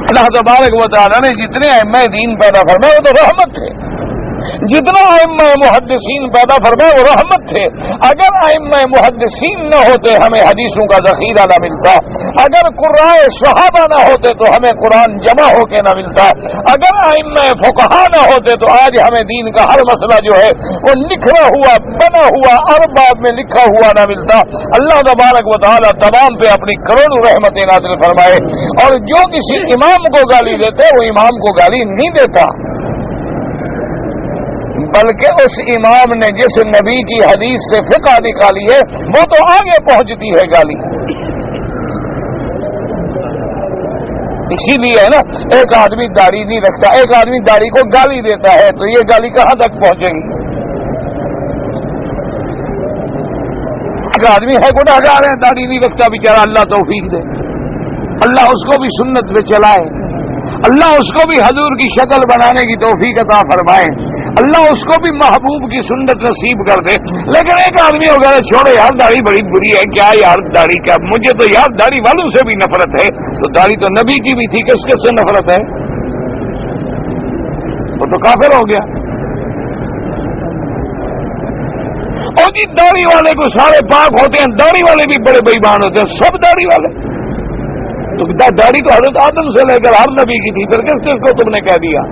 اللہ تبارک و تعالیٰ نے جتنے ائمہ دین پیدا فرمائے وہ تو رحمت تھے، جتنا ائمہ محدثین پیدا فرمائے وہ رحمت تھے۔ اگر ائمہ محدثین نہ ہوتے ہمیں حدیثوں کا ذخیرہ نہ ملتا، اگر قرائے صحابہ نہ ہوتے تو ہمیں قرآن جمع ہو کے نہ ملتا، اگر ائمہ فقہا نہ ہوتے تو آج ہمیں دین کا ہر مسئلہ جو ہے وہ نکھرا ہوا، بنا ہوا، ارباب میں لکھا ہوا نہ ملتا۔ اللہ تبارک و تعالیٰ تمام پہ اپنی کروڑوں رحمتیں نازل فرمائے، اور جو کسی امام کو گالی دیتے وہ امام کو گالی نہیں دیتا، بلکہ اس امام نے جس نبی کی حدیث سے فقہ نکالی ہے وہ تو آگے پہنچتی ہے گالی۔ اسی لیے ہے نا، ایک آدمی داڑھی نہیں رکھتا، ایک آدمی داڑھی کو گالی دیتا ہے، تو یہ گالی کہاں تک پہنچے گی؟ ایک آدمی ہے گنہگار ہے، داڑھی نہیں رکھتا بیچارہ، اللہ توفیق دے، اللہ اس کو بھی سنت پہ چلائے، اللہ اس کو بھی حضور کی شکل بنانے کی توفیق عطا فرمائے، اللہ اس کو بھی محبوب کی سنت نصیب کر دے۔ لیکن ایک آدمی ہو گیا چھوڑو یار، داڑھی بڑی بری ہے، کیا یار داڑھی کا، مجھے تو یار داڑھی والوں سے بھی نفرت ہے، تو داڑھی تو نبی کی بھی تھی، کس کس سے نفرت ہے؟ وہ تو کافر ہو گیا۔ اور جی داڑھی والے کو سارے پاک ہوتے ہیں، داڑھی والے بھی بڑے بے ایمان ہوتے ہیں، سب داڑھی والے، تو داڑھی تو حضرت آدم سے لے کر ہر نبی کی تھی، پھر کس کس کو تم نے کہہ دیا؟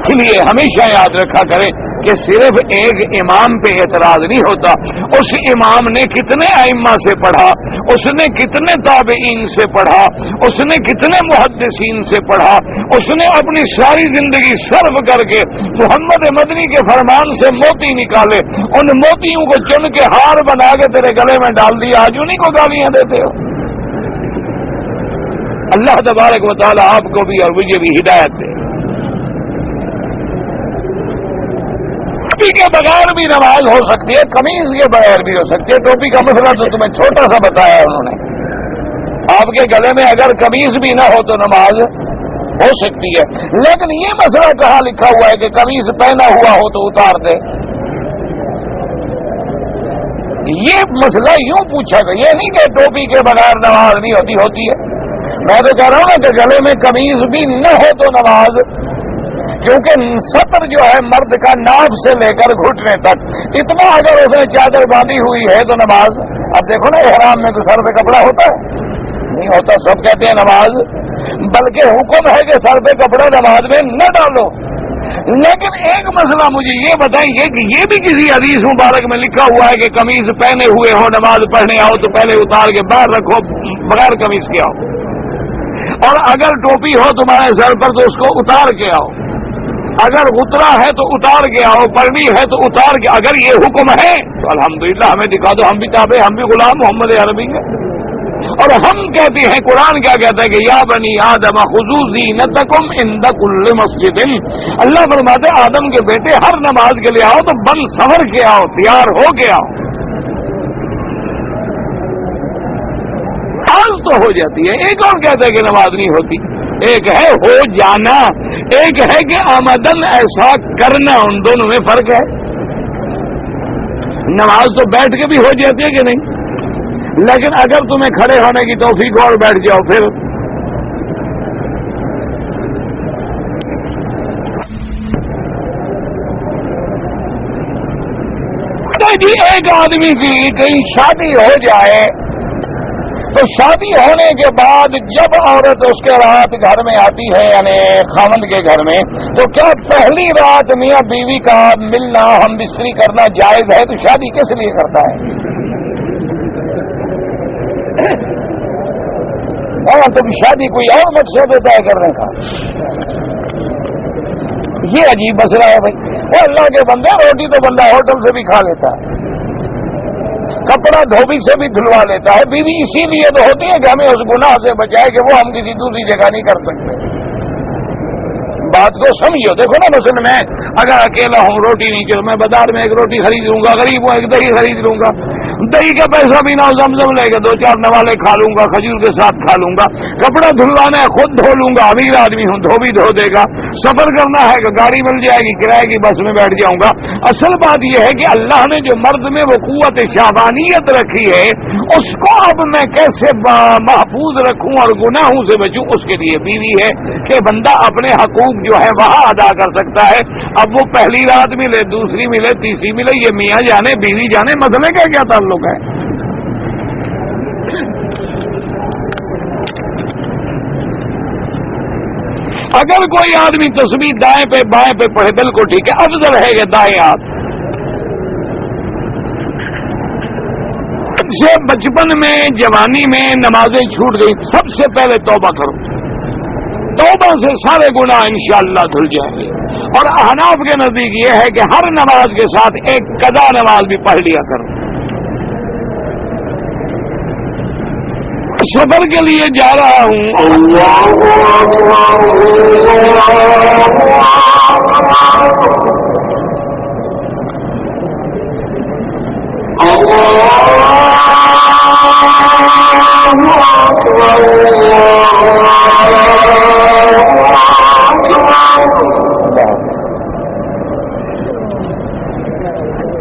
اس لیے ہمیشہ یاد رکھا کریں کہ صرف ایک امام پہ اعتراض نہیں ہوتا، اس امام نے کتنے ائمہ سے پڑھا، اس نے کتنے تابعین سے پڑھا، اس نے کتنے محدثین سے پڑھا، اس نے اپنی ساری زندگی صرف کر کے محمد مدنی کے فرمان سے موتی نکالے، ان موتیوں کو چن کے ہار بنا کے تیرے گلے میں ڈال دیا، آج انہیں کو گالیاں دیتے ہو۔ اللہ تبارک و تعالی آپ کو بھی اور مجھے بھی ہدایت دے۔ ٹوپی کے بغیر بھی نماز ہو سکتی ہے، قمیض کے بغیر بھی ہو سکتی ہے۔ ٹوپی کا مسئلہ تو تمہیں چھوٹا سا بتایا انہوں نے، آپ کے گلے میں اگر قمیض بھی نہ ہو تو نماز ہو سکتی ہے، لیکن یہ مسئلہ کہاں لکھا ہوا ہے کہ قمیض پہنا ہوا ہو تو اتار دے؟ یہ مسئلہ یوں پوچھا گیا، یہ نہیں کہ ٹوپی کے بغیر نماز نہیں ہوتی، ہوتی ہے۔ میں تو کہہ رہا ہوں نا کہ گلے میں قمیض بھی نہ ہو تو نماز، کیونکہ سطر جو ہے مرد کا ناف سے لے کر گھٹنے تک اتنا اگر اس نے چادر باندھی ہوئی ہے تو نماز۔ اب دیکھو نا، احرام میں تو سر پہ کپڑا ہوتا ہے؟ نہیں ہوتا، سب کہتے ہیں نماز، بلکہ حکم ہے کہ سر پہ کپڑا نماز میں نہ ڈالو۔ لیکن ایک مسئلہ مجھے یہ بتائیے کہ یہ بھی کسی حدیث مبارک میں لکھا ہوا ہے کہ قمیض پہنے ہوئے ہو نماز پڑھنے آؤ تو پہلے اتار کے باہر رکھو، بغیر قمیض کے آؤ، اور اگر ٹوپی ہو تمہارے سر پر تو اس کو اتار کے آؤ، اگر اترا ہے تو اتار کے آؤ، پڑھنی ہے تو اتار کے۔ اگر یہ حکم ہے تو الحمدللہ ہمیں دکھا دو، ہم بھی تابع، ہم بھی غلام محمد عربی کے۔ اور ہم کہتے ہیں، قرآن کیا کہتا ہے کہ یا بنی آدم خذوا زینتکم عند کل مسجد، اللہ فرماتے آدم کے بیٹے ہر نماز کے لیے آؤ تو بن سنور کے آؤ، تیار ہو کے آؤ۔ تو ہو جاتی ہے. ایک اور کہتا ہے کہ نماز نہیں ہوتی. ایک ہے ہو جانا, ایک ہے کہ آمدن ایسا کرنا. ان دونوں میں فرق ہے. نماز تو بیٹھ کے بھی ہو جاتی ہے کہ نہیں, لیکن اگر تمہیں کھڑے ہونے کی توفیق ہو اور بیٹھ جاؤ پھر جی. ایک آدمی کی کہیں شادی ہو جائے تو شادی ہونے کے بعد جب عورت اس کے رات گھر میں آتی ہے یعنی خاوند کے گھر میں, تو کیا پہلی رات میاں بیوی کا ملنا ہم بستری کرنا جائز ہے؟ تو شادی کس لیے کرتا ہے؟ تم شادی کوئی اور مقصد ہوتا ہے کرنے کا. یہ عجیب مسئلہ ہے بھائی. وہ اللہ کے بندے, روٹی تو بندہ ہوٹل سے بھی کھا لیتا ہے, کپڑا دھوبی سے بھی دھلوا لیتا ہے. بیوی اسی لیے تو ہوتی ہے کہ ہمیں اس گناہ سے بچائے کہ وہ ہم کسی دوسری جگہ نہیں کر سکتے. بات کو سمجھو. دیکھو نا, مثلا میں اگر اکیلا ہوں, روٹی نہیں چلو, میں بازار میں ایک روٹی خرید لوں گا, غریب ہوں ایک دہی خرید لوں گا, دہی کا پیسہ بھی نہ زمزم لے گا, 2-4 نوالے کھا لوں گا, کھجور کے ساتھ کھا لوں گا. کپڑا دھلوانا ہے خود دھو لوں گا, امیر آدمی ہوں دھو بھی دھو دے گا. سفر کرنا ہے کہ گاڑی مل جائے گی, کرائے کی بس میں بیٹھ جاؤں گا. اصل بات یہ ہے کہ اللہ نے جو مرد میں وہ قوت شہوانیت رکھی ہے, اس کو اب میں کیسے محفوظ رکھوں اور گناہوں سے بچوں, اس کے لیے بیوی ہے کہ بندہ اپنے حقوق جو ہے وہاں ادا کر سکتا ہے. اب وہ پہلی رات ملے, دوسری ملے, تیسری ملے, یہ میاں جانے بیوی جانے, مسئلے کا کیا تعلق ہے؟ اگر کوئی آدمی تسبیح دائیں پہ بائیں پہ پڑھے بالکل ٹھیک ہے, افضل ہے کہ دائیں ہاتھ. سے بچپن میں جوانی میں نمازیں چھوٹ گئی, سب سے پہلے توبہ کرو. توبہ سے سارے گناہ انشاءاللہ دھل جائیں گے. اور احناف کے نزدیک یہ ہے کہ ہر نماز کے ساتھ ایک قضا نماز بھی پڑھ لیا کرو. سفر کے لیے جا رہا ہوں,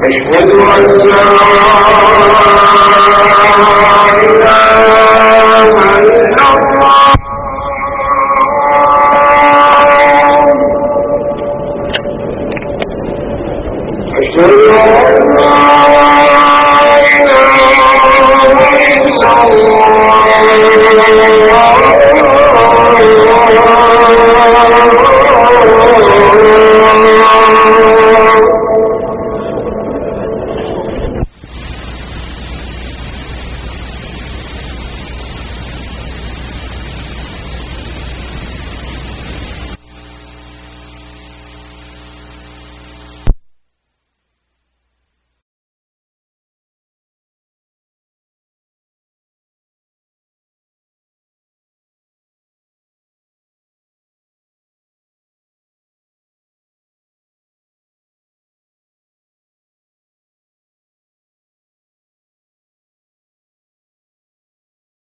أشهد أن لا